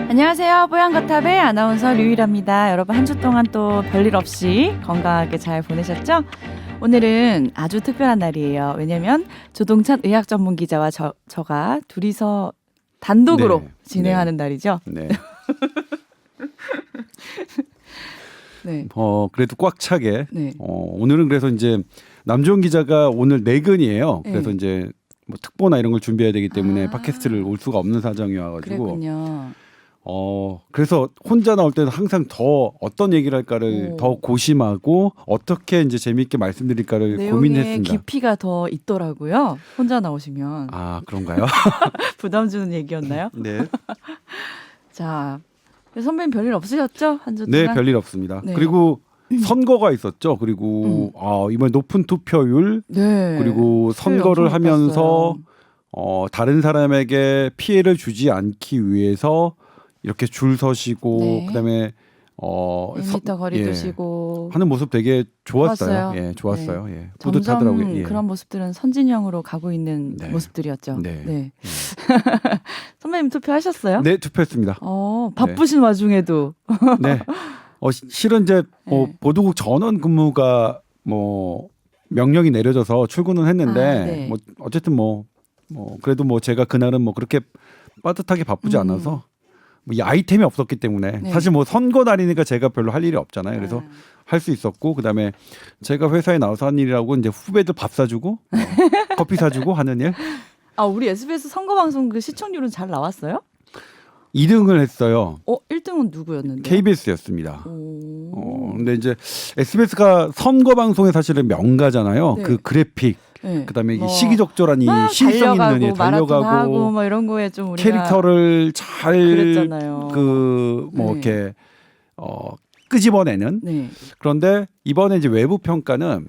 안녕하세요. 뽀얀거탑의 아나운서 류일합니다. 여러분 한 주 동안 또 별일 없이 건강하게 잘 보내셨죠? 오늘은 아주 특별한 날이에요. 왜냐면 조동찬 의학 전문 기자와 저가 둘이서 단독으로 네. 진행하는 날이죠. 네. 네. 그래도 꽉 차게. 네. 오늘은 그래서 이제 남주원 기자가 오늘 내근이에요. 그래서 네. 이제 뭐 특보나 이런 걸 준비해야 되기 때문에 아. 팟캐스트를 올 수가 없는 사정이어가지고. 그랬군요. 그래서 혼자 나올 때는 항상 더 어떤 얘기를 할까를 오. 더 고심하고 어떻게 이제 재미있게 말씀드릴까를 내용에 고민했습니다. 깊이가 더 있더라고요. 혼자 나오시면. 아, 그런가요? 부담 주는 얘기였나요? 네. 자, 선배님 별일 없으셨죠? 한 주 동안? 네, 별일 없습니다. 네. 그리고 선거가 있었죠. 그리고 이번 높은 투표율 네. 그리고 투표율 선거를 엄청 하면서 높았어요. 다른 사람에게 피해를 주지 않기 위해서 이렇게 줄 서시고 네. 그다음에 1m 거리 예, 두시고 하는 모습 되게 좋았어요. 좋았어요. 예, 좋았어요. 예. 점점 뿌듯하더라고요. 예. 그런 모습들은 선진형으로 가고 있는 네. 모습들이었죠. 네. 선배님 투표하셨어요? 네, 투표했습니다. 바쁘신 와중에도. 네. 실은 이제 네. 보도국 전원 근무가 명령이 내려져서 출근은 했는데 네. 어쨌든 그래도 제가 그날은 그렇게 빠듯하게 바쁘지 않아서 이 아이템이 없었기 때문에 네. 사실 선거 날이니까 제가 별로 할 일이 없잖아요. 그래서 할 수 있었고 그다음에 제가 회사에 나와서 한 일이라고 이제 후배들 밥 사주고 커피 사주고 하는 일. 우리 SBS 선거 방송 그 시청률은 잘 나왔어요? 2등을 했어요. 1등은 누구였는데? KBS였습니다. 근데 이제 SBS가 선거 방송에 사실은 명가잖아요. 네. 그 그래픽, 네. 그다음에 이 시기적절한 이 시성 있는 일 달려가고 이런 거에 좀 우리가 캐릭터를 잘 그랬잖아요. 네. 이렇게 끄집어내는. 네. 그런데 이번에 이제 외부 평가는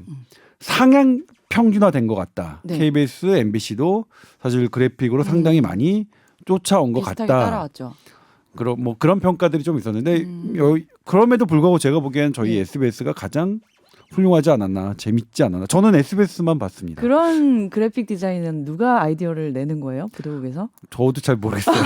상향 평준화된 것 같다. 네. KBS, MBC도 사실 그래픽으로 상당히 많이 쫓아온 것 비슷하게 같다. 따라왔죠. 그런 평가들이 좀 있었는데 그럼에도 불구하고 제가 보기엔 저희 네. SBS가 가장 훌륭하지 않았나, 재밌지 않았나. 저는 SBS만 봤습니다. 그런 그래픽 디자인은 누가 아이디어를 내는 거예요? 보도국에서? 저도 잘 모르겠어요.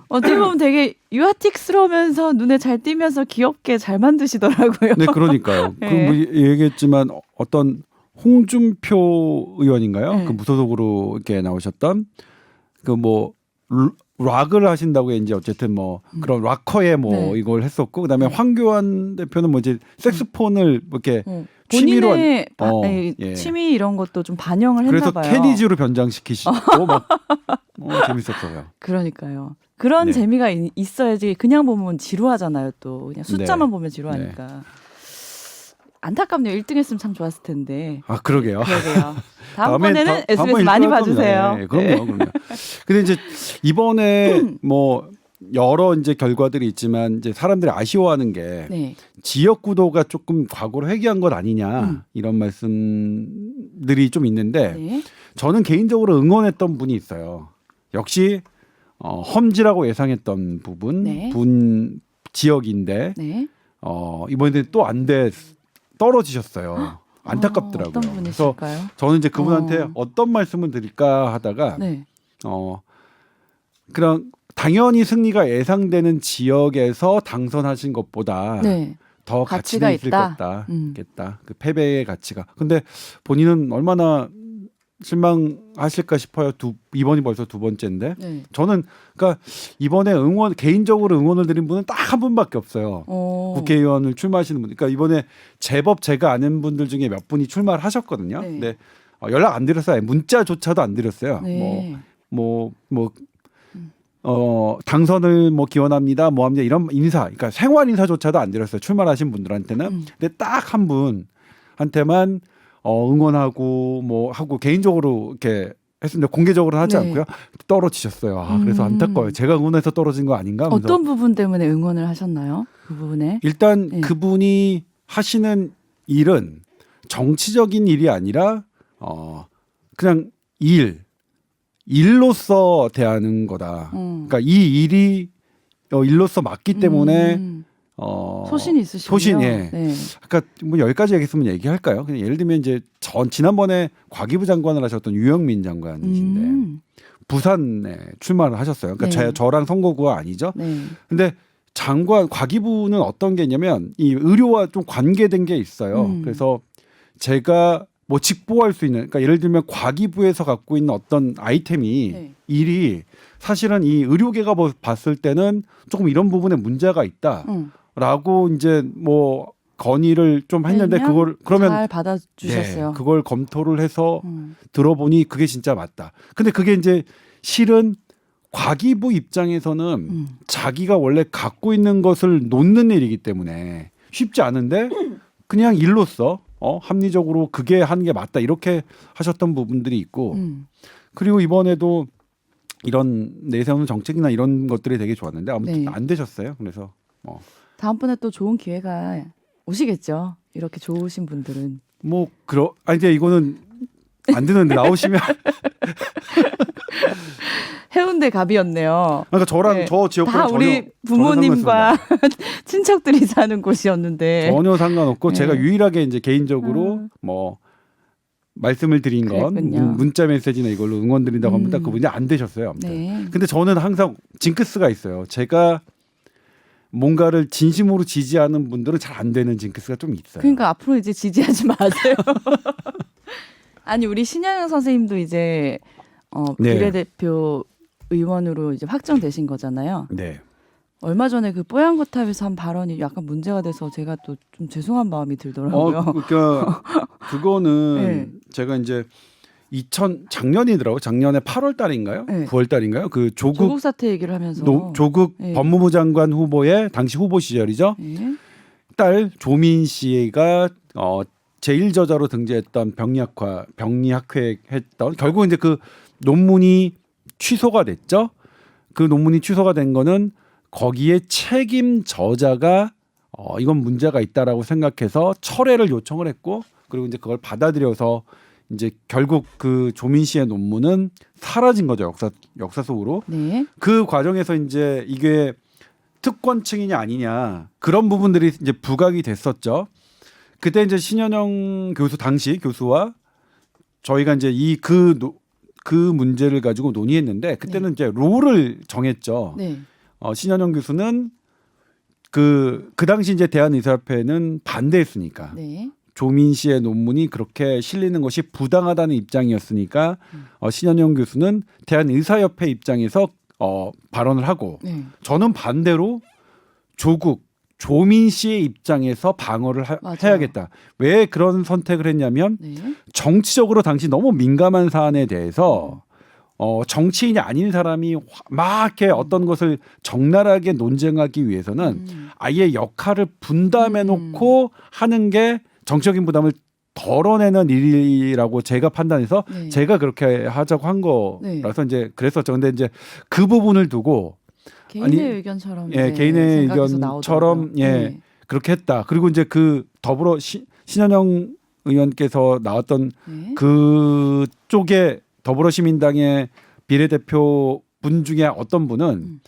어떻게 보면 되게 유아틱스러우면서 눈에 잘 띄면서 귀엽게 잘 만드시더라고요. 네, 그러니까요. 네. 얘기했지만 어떤 홍준표 의원인가요? 네. 그 무소속으로 이렇게 나오셨던 락을 하신다고 이제 어쨌든 그런 락커에 네. 이걸 했었고 그다음에 황교안 대표는 이제 색스폰을 이렇게 취미로 본인의 예. 취미 이런 것도 좀 반영을 했나 그래서 봐요. 케니지로 변장시키시고 재밌었어요. 그러니까요. 그런 네. 재미가 있어야지 그냥 보면 지루하잖아요. 또 그냥 숫자만 네. 보면 지루하니까. 안타깝네요. 1등 했으면 참 좋았을 텐데. 아, 그러게요. 그러게요. 다음번에는 SBS 다음번에 많이 1등 할 봐주세요. 겁니다. 네, 그럼요. 근데 이제 이번에 여러 이제 결과들이 있지만 이제 사람들이 아쉬워하는 게 네. 지역 구도가 조금 과거로 회귀한 것 아니냐 이런 말씀들이 좀 있는데 네. 저는 개인적으로 응원했던 분이 있어요. 역시 험지라고 예상했던 부분 네. 지역인데 네. 이번에 또 안 돼 떨어지셨어요. 안타깝더라고요. 어떤 그래서 분이실까요? 저는 이제 그분한테 어떤 말씀을 드릴까 하다가 네. 그런 당연히 승리가 예상되는 지역에서 당선하신 것보다 네. 더 가치가 가치가 있을 있다. 것다. 그 패배의 가치가. 근데 본인은 얼마나 실망하실까 싶어요. 이번이 벌써 두 번째인데. 네. 저는 그러니까 이번에 개인적으로 응원을 드린 분은 딱 한 분밖에 없어요. 국회의원을 출마하시는 분. 그러니까 이번에 제법 제가 아는 분들 중에 몇 분이 출마를 하셨거든요. 네. 근데 연락 안 드렸어요. 문자조차도 안 드렸어요. 네. 당선을 기원합니다. 합니다. 이런 인사, 그러니까 생활 인사조차도 안 드렸어요. 출마하신 분들한테는. 근데 딱 한 분한테만 응원하고 하고 개인적으로 이렇게 했습니다. 공개적으로는 하지 네. 않고요. 떨어지셨어요. 그래서 안타까워요. 제가 응원해서 떨어진 거 아닌가 하면서. 어떤 부분 때문에 응원을 하셨나요? 그 부분에? 일단 네. 그분이 하시는 일은 정치적인 일이 아니라 그냥 일로서 대하는 거다. 그러니까 이 일이 일로서 맞기 때문에 소신이 있으시군요. 소신, 예. 네. 그러니까 여기까지 얘기했으면 얘기할까요? 그냥 예를 들면 이제 지난번에 과기부 장관을 하셨던 유영민 장관이신데 부산에 출마를 하셨어요. 그러니까 네. 저랑 선거구가 아니죠. 네. 근데 장관 과기부는 어떤 게 있냐면 이 의료와 좀 관계된 게 있어요. 그래서 제가 뭐 직보할 수 있는, 그러니까 예를 들면 과기부에서 갖고 있는 어떤 아이템이 네. 일이 사실은 이 의료계가 봤을 때는 조금 이런 부분에 문제가 있다라고 이제 뭐 건의를 좀 했는데 그걸 그러면 잘 받아주셨어요. 네, 그걸 검토를 해서 음. 들어보니 그게 진짜 맞다. 근데 그게 이제 실은 과기부 입장에서는 자기가 원래 갖고 있는 것을 놓는 일이기 때문에 쉽지 않은데 그냥 일로서 합리적으로 그게 하는 게 맞다 이렇게 하셨던 부분들이 있고 그리고 이번에도 이런 내세우는 정책이나 이런 것들이 되게 좋았는데 아무튼 네. 안 되셨어요. 그래서 다음번에 또 좋은 기회가 오시겠죠. 이렇게 좋으신 분들은. 뭐 이제 이거는 안 되는데 나오시면 해운대 갑이었네요. 그러니까 저랑 네. 저 지역과는 다 우리 전혀 부모님과 친척들이 사는 곳이었는데. 전혀 상관없고 네. 제가 유일하게 이제 개인적으로 뭐 말씀을 드린 건 그랬군요. 문자 메시지나 이걸로 응원드린다고 합니다. 그분이 안 되셨어요. 아무튼. 네. 근데 저는 항상 징크스가 있어요. 제가 뭔가를 진심으로 지지하는 분들은 잘 안 되는 징크스가 좀 있어요. 그러니까 앞으로 이제 지지하지 마세요. 아니 우리 신현영 선생님도 이제 네. 비례대표 의원으로 이제 확정되신 거잖아요. 네. 얼마 전에 그 뽀얀거탑에서 한 발언이 약간 문제가 돼서 제가 또 좀 죄송한 마음이 들더라고요. 그러니까 그거는 네. 제가 이제 작년이더라고. 작년에 8월 달인가요? 네. 9월 달인가요? 그 조국 사태 얘기를 하면서 조국 네. 법무부 장관 후보의 당시 후보 시절이죠. 네. 딸 조민 씨가 제1저자로 등재했던 병리학회 했던 결국 이제 그 논문이 취소가 됐죠. 그 논문이 취소가 된 거는 거기에 책임 저자가 이건 문제가 있다라고 생각해서 철회를 요청을 했고 그리고 이제 그걸 받아들여서 이제 결국 그 조민 씨의 논문은 사라진 거죠. 역사 속으로. 네. 그 과정에서 이제 이게 특권층이냐 아니냐 그런 부분들이 이제 부각이 됐었죠. 그때 이제 신현영 교수 당시 교수와 저희가 이제 그 문제를 가지고 논의했는데 그때는 이제 롤을 정했죠. 네. 신현영 교수는 그 당시 이제 대한의사협회는 반대했으니까 네. 조민 씨의 논문이 그렇게 실리는 것이 부당하다는 입장이었으니까 신현영 교수는 대한의사협회 입장에서 발언을 하고 네. 저는 반대로 조민 씨의 입장에서 방어를 맞아요. 해야겠다. 왜 그런 선택을 했냐면 네. 정치적으로 당시 너무 민감한 사안에 대해서 정치인이 아닌 사람이 막 이렇게 어떤 것을 적나라하게 논쟁하기 위해서는 아예 역할을 분담해 놓고 하는 게 정치적인 부담을 덜어내는 일이라고 제가 판단해서 네. 제가 그렇게 하자고 한 거라서 이제 그랬었죠. 근데 이제 그 부분을 두고 개인의 의견처럼 예, 이제 개인의 생각해서 의견처럼 나오더라고요. 예, 네. 그렇게 했다. 그리고 이제 그 더불어 신현영 의원께서 나왔던 네. 그쪽에 더불어시민당의 비례대표 분 중에 어떤 분은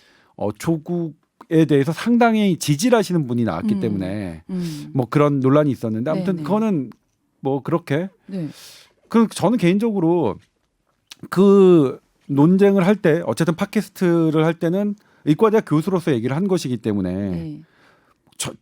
조국에 대해서 상당히 지지를 하시는 분이 나왔기 때문에 뭐 그런 논란이 있었는데 아무튼 네, 네. 그거는 뭐 그렇게 네. 저는 개인적으로 그 논쟁을 할 때 어쨌든 팟캐스트를 할 때는 의과대학 교수로서 얘기를 한 것이기 때문에 네.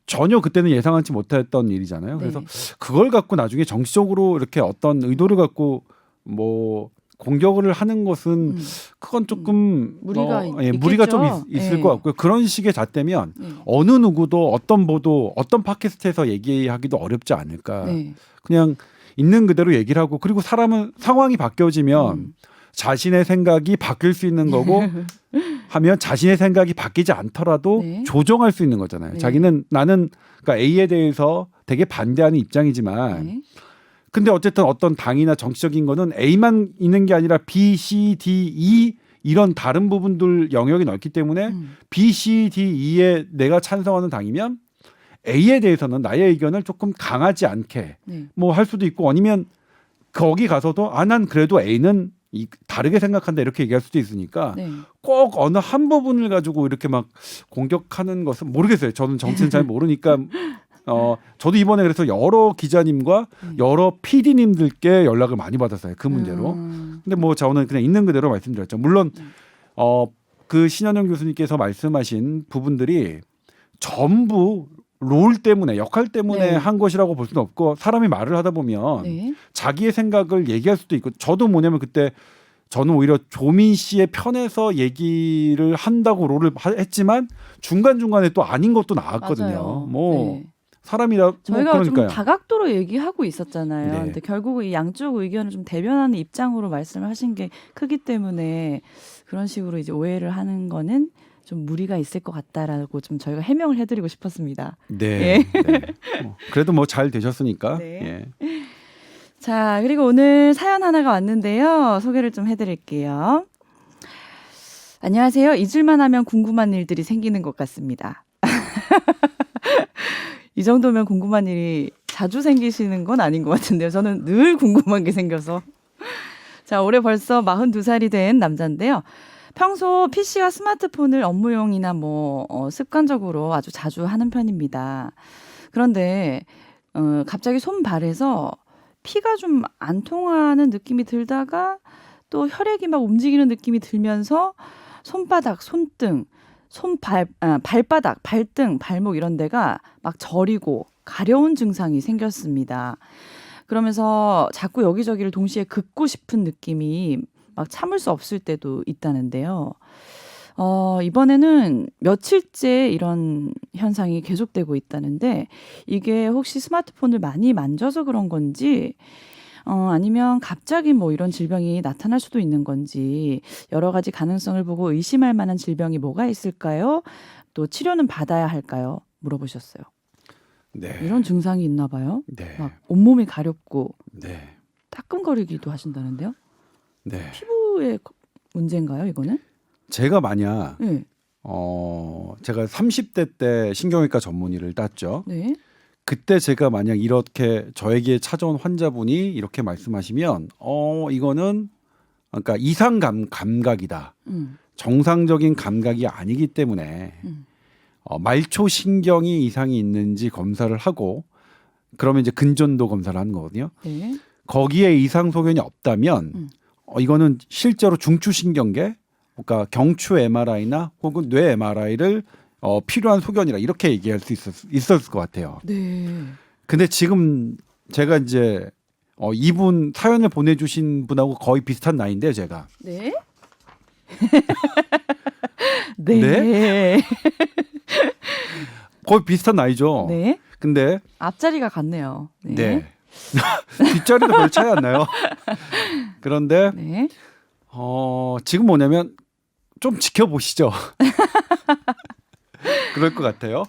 전혀 그때는 예상하지 못했던 일이잖아요. 그래서 네. 그걸 갖고 나중에 정치적으로 이렇게 어떤 의도를 갖고 뭐 공격을 하는 것은 그건 조금 무리가 무리가 좀 있겠죠. 있을 네. 것 같고요. 그런 식의 잣대면 네. 어느 누구도 어떤 보도 어떤 팟캐스트에서 얘기하기도 어렵지 않을까. 네. 그냥 있는 그대로 얘기를 하고 그리고 사람은 상황이 바뀌어지면 자신의 생각이 바뀔 수 있는 거고 하면 자신의 생각이 바뀌지 않더라도 네. 조정할 수 있는 거잖아요. 네. 나는 그러니까 A에 대해서 되게 반대하는 입장이지만 네. 근데 어쨌든 어떤 당이나 정치적인 거는 A만 있는 게 아니라 B, C, D, E 이런 다른 부분들 영역이 넓기 때문에 B, C, D, E에 내가 찬성하는 당이면 A에 대해서는 나의 의견을 조금 강하지 않게 네. 뭐 할 수도 있고 아니면 거기 가서도 난 그래도 A는 다르게 생각한다 이렇게 얘기할 수도 있으니까 네. 꼭 어느 한 부분을 가지고 이렇게 막 공격하는 것은 모르겠어요. 저는 정치는 잘 모르니까 저도 이번에 그래서 여러 기자님과 여러 PD님들께 연락을 많이 받았어요. 그 문제로. 근데 뭐 저는 그냥 있는 그대로 말씀드렸죠. 물론 그 신현영 교수님께서 말씀하신 부분들이 전부 롤 때문에 역할 때문에 네. 한 것이라고 볼 수는 없고 사람이 말을 하다 보면 네. 자기의 생각을 얘기할 수도 있고 저도 뭐냐면 그때 저는 오히려 조민 씨의 편에서 얘기를 한다고 롤을 했지만 중간중간에 또 아닌 것도 나왔거든요. 맞아요. 뭐 네. 사람이라 저희가 뭐 좀 그러니까요. 다각도로 얘기하고 있었잖아요. 네. 근데 결국 이 양쪽 의견을 좀 대변하는 입장으로 말씀을 하신 게 크기 때문에 그런 식으로 이제 오해를 하는 거는 좀 무리가 있을 것 같다라고 좀 저희가 해명을 해드리고 싶었습니다. 네. 네. 그래도 뭐 잘 되셨으니까. 네. 예. 자, 그리고 오늘 사연 하나가 왔는데요. 소개를 좀 해드릴게요. 안녕하세요. 잊을만 하면 궁금한 일들이 생기는 것 같습니다. 이 정도면 궁금한 일이 자주 생기시는 건 아닌 것 같은데요. 저는 늘 궁금한 게 생겨서. 자, 올해 벌써 42살이 된 남자인데요. 평소 PC와 스마트폰을 업무용이나 습관적으로 아주 자주 하는 편입니다. 그런데 갑자기 손발에서 피가 좀 안 통하는 느낌이 들다가 또 혈액이 막 움직이는 느낌이 들면서 손바닥, 손등, 발바닥, 발등, 발목 이런 데가 막 저리고 가려운 증상이 생겼습니다. 그러면서 자꾸 여기저기를 동시에 긋고 싶은 느낌이 막 참을 수 없을 때도 있다는데요. 이번에는 며칠째 이런 현상이 계속되고 있다는데 이게 혹시 스마트폰을 많이 만져서 그런 건지 아니면 갑자기 뭐 이런 질병이 나타날 수도 있는 건지 여러 가지 가능성을 보고 의심할 만한 질병이 뭐가 있을까요? 또 치료는 받아야 할까요? 물어보셨어요. 네. 이런 증상이 있나 봐요. 네. 막 온몸이 가렵고 네. 따끔거리기도 하신다는데요. 네. 피부의 문제인가요, 이거는? 제가 만약 네. 제가 30대 때 신경외과 전문의를 땄죠. 네. 그때 제가 만약 이렇게 저에게 찾아온 환자분이 이렇게 말씀하시면 이거는 그러니까 이상 감각이다. 정상적인 감각이 아니기 때문에 말초 신경이 이상이 있는지 검사를 하고 그러면 이제 근전도 검사를 하는 거거든요. 네. 거기에 이상 소견이 없다면 이거는 실제로 중추신경계 그러니까 경추 MRI나 혹은 뇌 MRI를 필요한 소견이라 이렇게 얘기할 수 있었을 것 같아요. 네. 근데 지금 제가 이제 이분 사연을 보내주신 분하고 거의 비슷한 나이인데요, 제가. 네. 네. 거의 비슷한 나이죠. 네. 근데 앞자리가 같네요. 네. 네. 뒷자리도 별 차이 안 나요. 그런데 네. 지금 뭐냐면 좀 지켜보시죠. 그럴 것 같아요.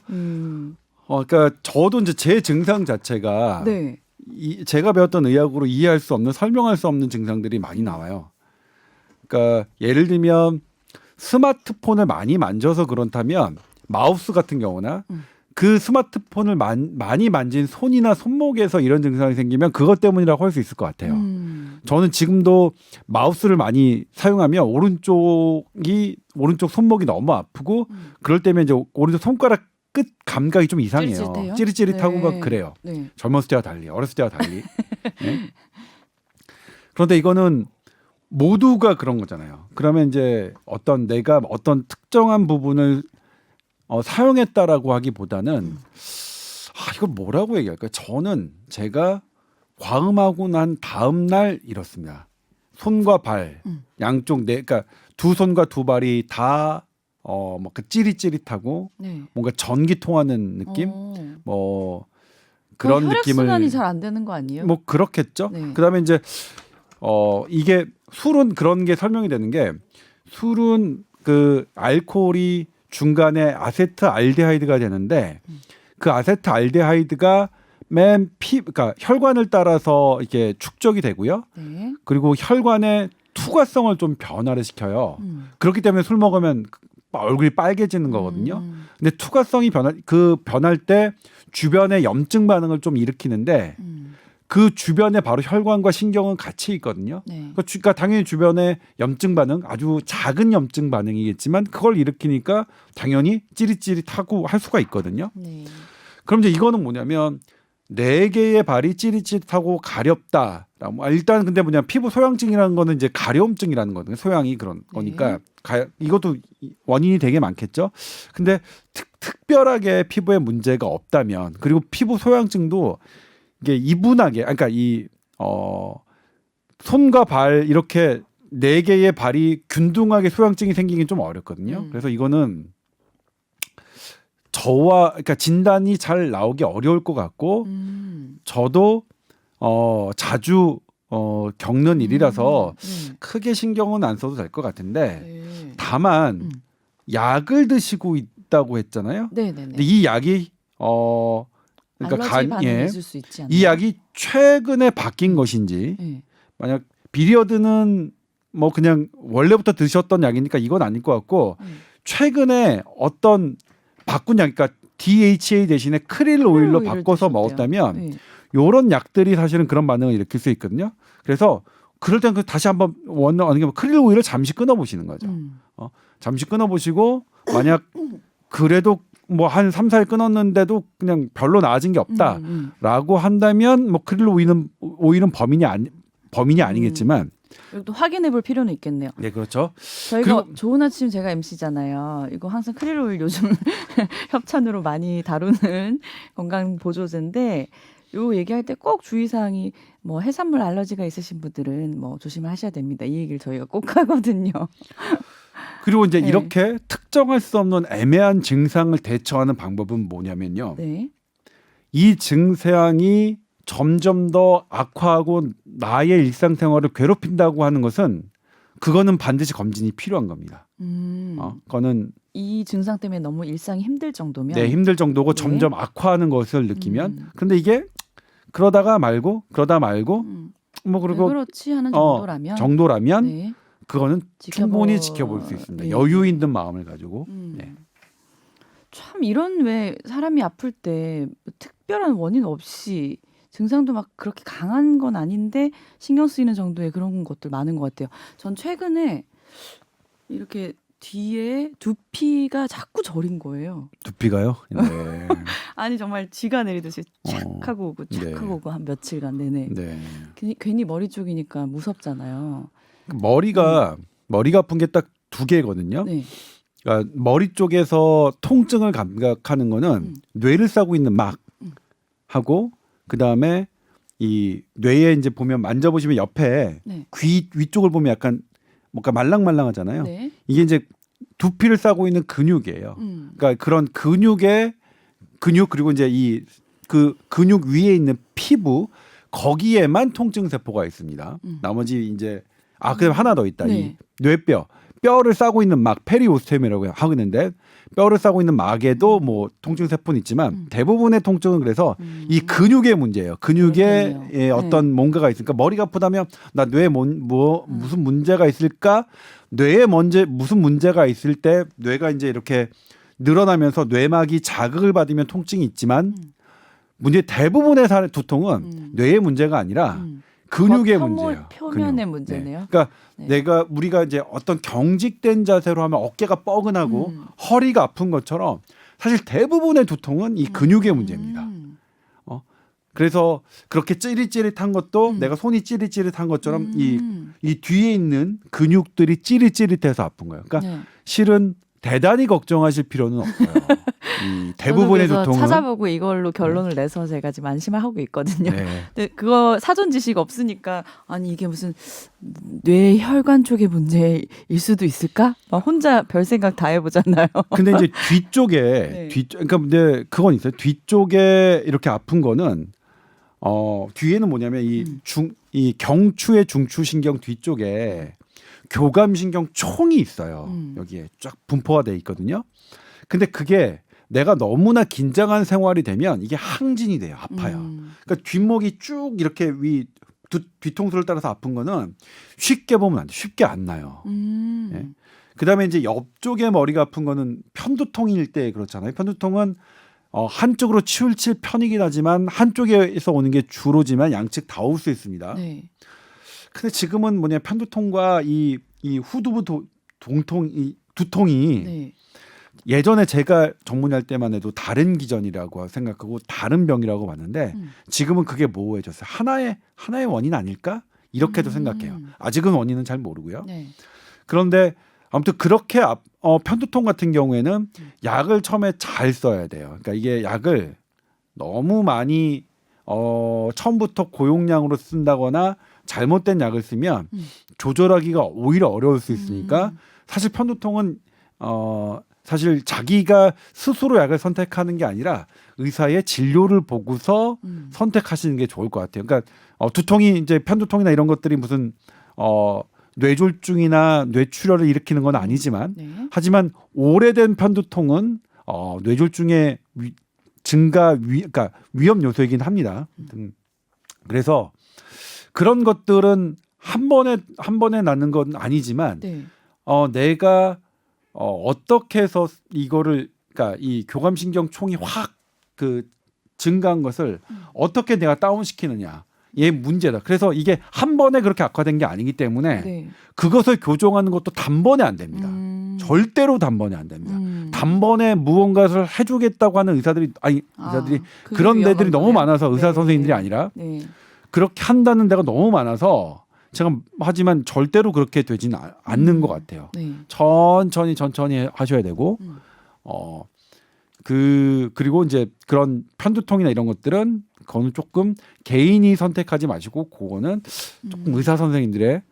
그러니까 저도 이제 제 증상 자체가 네. 제가 배웠던 의학으로 이해할 수 없는 설명할 수 없는 증상들이 많이 나와요. 그러니까 예를 들면 스마트폰을 많이 만져서 그렇다면 마우스 같은 경우나 그 스마트폰을 많이 만진 손이나 손목에서 이런 증상이 생기면 그것 때문이라고 할 수 있을 것 같아요. 저는 지금도 마우스를 많이 사용하면 오른쪽 손목이 너무 아프고 그럴 때면 이제 오른쪽 손가락 끝 감각이 좀 이상해요. 찌릿찌릿해요? 찌릿찌릿하고 네. 막 그래요. 네. 젊었을 때와 달리, 어렸을 때와 달리. 네? 그런데 이거는 모두가 그런 거잖아요. 그러면 이제 내가 어떤 특정한 부분을 사용했다라고 하기보다는 이걸 뭐라고 얘기할까요? 저는 제가 과음하고 난 다음 날 이렇습니다. 손과 발 양쪽 그러니까 두 손과 두 발이 다 그 찌릿찌릿하고 네. 뭔가 전기 통하는 느낌, 뭐 그런 혈액 느낌을 순환이 잘 안 되는 거 아니에요? 뭐 그렇겠죠. 네. 그다음에 이제 이게 술은 그런 게 설명이 되는 게 술은 그 알코올이 중간에 아세트알데하이드가 되는데 그 아세트알데하이드가 그러니까 혈관을 따라서 이렇게 축적이 되고요. 네. 그리고 혈관의 투과성을 좀 변화를 시켜요. 그렇기 때문에 술 먹으면 얼굴이 빨개지는 거거든요. 근데 투과성이 변할 때 주변에 염증 반응을 좀 일으키는데 그 주변에 바로 혈관과 신경은 같이 있거든요. 네. 그러니까 당연히 주변에 염증 반응, 아주 작은 염증 반응이겠지만 그걸 일으키니까 당연히 찌릿찌릿하고 할 수가 있거든요. 네. 그럼 이제 이거는 뭐냐면 4개의 발이 찌릿찌릿하고 가렵다. 일단 근데 뭐냐 피부 소양증이라는 거는 이제 가려움증이라는 거거든요. 소양이 그런 거니까 이것도 원인이 되게 많겠죠. 근데 특별하게 피부에 문제가 없다면 그리고 피부 소양증도 이게 이분하게 그러니까 손과 발 이렇게 4개의 발이 균등하게 소양증이 생기긴 좀 어렵거든요. 그래서 이거는 그러니까 진단이 잘 나오기 어려울 것 같고 저도 자주 겪는 일이라서 크게 신경은 안 써도 될 것 같은데 다만 약을 드시고 있다고 했잖아요. 근데 이 약이 그러니까 알러지 반응이 있을 수 있지 않나요? 이 약이 최근에 바뀐 것인지 만약 비리어드는 뭐 그냥 원래부터 드셨던 약이니까 이건 아닐 것 같고 최근에 어떤 바꾼 약, 그러니까 DHA 대신에 크릴 오일로 바꿔서 먹었다면 요런 약들이 사실은 그런 반응을 일으킬 수 있거든요. 그래서 그럴 때는 다시 한번 크릴 오일을 잠시 끊어보시는 거죠. 잠시 끊어보시고 만약 그래도 뭐 한 3, 4일 끊었는데도 그냥 별로 나아진 게 없다라고 한다면 뭐 크릴 오일은 범인이 아니겠지만 또 확인해 볼 필요는 있겠네요. 네, 그렇죠. 저희가 좋은 아침 제가 MC잖아요. 이거 항상 크릴 오일 요즘 협찬으로 많이 다루는 건강 보조제인데 요 얘기할 때 꼭 주의사항이 뭐 해산물 알러지가 있으신 분들은 뭐 조심하셔야 됩니다. 이 얘기를 저희가 꼭 하거든요. 그리고 이제 이렇게 특정할 수 없는 애매한 증상을 대처하는 방법은 뭐냐면요. 이 증상이 점점 더 악화하고 나의 일상생활을 괴롭힌다고 하는 것은 그거는 반드시 검진이 필요한 겁니다. 그거는 이 증상 때문에 너무 일상이 힘들 정도면 힘들 정도고 점점 악화하는 것을 느끼면 근데 이게 그러다 말고 뭐 그리고 그렇지 하는 정도라면 그거는 충분히 지켜볼 수 있습니다. 여유 있는 마음을 가지고. 참 이런 왜 사람이 아플 때 특별한 원인 없이 증상도 막 그렇게 강한 건 아닌데 신경 쓰이는 정도의 그런 것들 많은 것 같아요. 전 최근에 이렇게 뒤에 두피가 자꾸 저린 거예요. 두피가요? 네. 아니 정말 쥐가 내리듯이 착 하고 오고 착 하고 오고 한 며칠간 내내. 괜히 머리 쪽이니까 무섭잖아요. 머리가 아픈 게 딱 2개거든요. 그러니까 머리 쪽에서 통증을 감각하는 거는 뇌를 싸고 있는 막하고 그다음에 이 뇌에 이제 보면 만져보시면 옆에 귀 위쪽을 보면 약간 뭔가 말랑말랑하잖아요. 이게 이제 두피를 싸고 있는 근육이에요. 그러니까 그런 근육 그리고 이제 그 근육 위에 있는 피부 거기에만 통증 세포가 있습니다. 나머지 이제 그다음 하나 더 있다. 이 뼈를 싸고 있는 막 페리오스템이라고 하는데 뼈를 싸고 있는 막에도 뭐 통증 세포는 있지만 대부분의 통증은 그래서 이 근육의 문제예요. 근육에 어떤 뭔가가 있으니까 머리가 아프다면 나 뇌에 무슨 문제가 있을까? 뇌에 무슨 문제가 있을 때 뇌가 이제 이렇게 늘어나면서 뇌막이 자극을 받으면 통증이 있지만 문제 대부분의 두통은 뇌의 문제가 아니라 근육의 문제예요. 표면의 문제네요. 그러니까 우리가 이제 어떤 경직된 자세로 하면 어깨가 뻐근하고 허리가 아픈 것처럼 사실 대부분의 두통은 이 근육의 문제입니다. 그래서 그렇게 찌릿찌릿한 것도 내가 손이 찌릿찌릿한 것처럼 이 뒤에 있는 근육들이 찌릿찌릿해서 아픈 거예요. 그러니까 실은 대단히 걱정하실 필요는 없어요. 이 대부분의 두통은 찾아보고 이걸로 결론을 내서 제가 지금 안심을 하고 있거든요. 근데 그거 사전 지식 없으니까 아니 이게 무슨 뇌 혈관 쪽의 문제일 수도 있을까? 막 혼자 별 생각 다 해보잖아요. 근데 이제 뒤쪽에 그러니까 근데 그건 있어요. 뒤쪽에 이렇게 아픈 거는 뒤에는 뭐냐면 이 경추의 중추신경 뒤쪽에 교감신경 총이 있어요. 여기에 쫙 분포가 돼 있거든요. 근데 그게 내가 너무나 긴장한 생활이 되면 이게 항진이 돼요. 아파요. 그러니까 뒷목이 쭉 이렇게 뒤통수를 따라서 아픈 거는 쉽게 보면 안 돼. 쉽게 안 나요. 그다음에 이제 옆쪽에 머리가 아픈 거는 편두통일 때 그렇잖아요. 편두통은 한쪽으로 치우칠 편이긴 하지만 한쪽에서 오는 게 주로지만 양측 다 올 수 있습니다. 근데 지금은 편두통과 이 후두부 두통이 예전에 제가 전문의할 때만 해도 다른 기전이라고 생각하고 다른 병이라고 봤는데 지금은 그게 모호해졌어요. 하나의 원인 아닐까? 이렇게도 생각해요. 아직은 원인은 잘 모르고요. 네. 그런데 아무튼 그렇게 편두통 같은 경우에는 약을 처음에 잘 써야 돼요. 그러니까 이게 약을 너무 많이 처음부터 고용량으로 쓴다거나 잘못된 약을 쓰면 조절하기가 오히려 어려울 수 있으니까 사실 편두통은 사실 자기가 스스로 약을 선택하는 게 아니라 의사의 진료를 보고서 선택하시는 게 좋을 것 같아요. 그러니까 두통이 이제 편두통이나 이런 것들이 무슨 뇌졸중이나 뇌출혈을 일으키는 건 아니지만 네. 하지만 오래된 편두통은 뇌졸중의 그러니까 위험 요소이긴 합니다. 그래서 그런 것들은 한 번에 나는 건 아니지만 네. 내가 어떻게 해서 이거를 그러니까 이 교감신경 총이 확 증가한 것을 어떻게 내가 다운시키느냐. 얘 문제다. 그래서 이게 한 번에 그렇게 악화된 게 아니기 때문에 네. 그것을 교정하는 것도 단번에 안 됩니다. 절대로 단번에 안 됩니다. 단번에 무언가를 해주겠다고 하는 의사들이 그런 데들이 너무 많아서 의사 선생님들이 아니라 네. 그렇게 한다는 데가 너무 많아서 제가 하지만 절대로 그렇게 되지는 않는 것 같아요. 네. 천천히 하셔야 되고 그리고 이제 그런 편두통이나 이런 것들은 그거는 조금 개인이 선택하지 마시고 그거는 조금 의사 선생님들의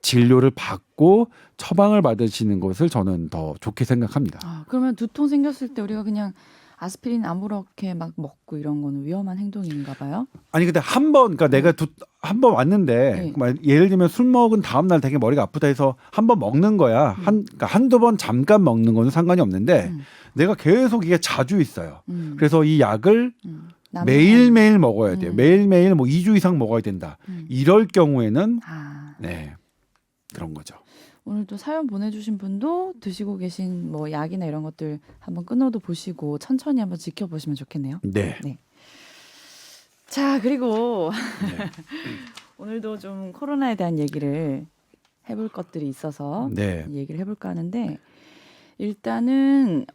진료를 받고 처방을 받으시는 것을 저는 더 좋게 생각합니다. 그러면 두통 생겼을 때 우리가 그냥 아스피린 아무렇게 막 먹고 이런 거는 위험한 행동인가 봐요? 아니 근데 그러니까 내가 한 번 왔는데 예를 들면 술 먹은 다음 날 되게 머리가 아프다 해서 한 번 먹는 거야. 그러니까 한두 번 잠깐 먹는 거는 상관이 없는데 내가 계속 이게 자주 있어요. 그래서 이 약을 매일매일 먹어야 돼요. 매일매일 뭐 2주 이상 먹어야 된다. 이럴 경우에는 네. 그런 거죠. 오늘 또 사연 보내주신 분도 드시고 계신 뭐 약이나 이런 것들 한번 끊어도 보시고 천천히 한번 지켜보시면 좋겠네요. 네. 네. 자, 그리고 오늘도 좀 코로나에 대한 얘기를 해볼 것들이 있어서 얘기를 해볼까 하는데 일단은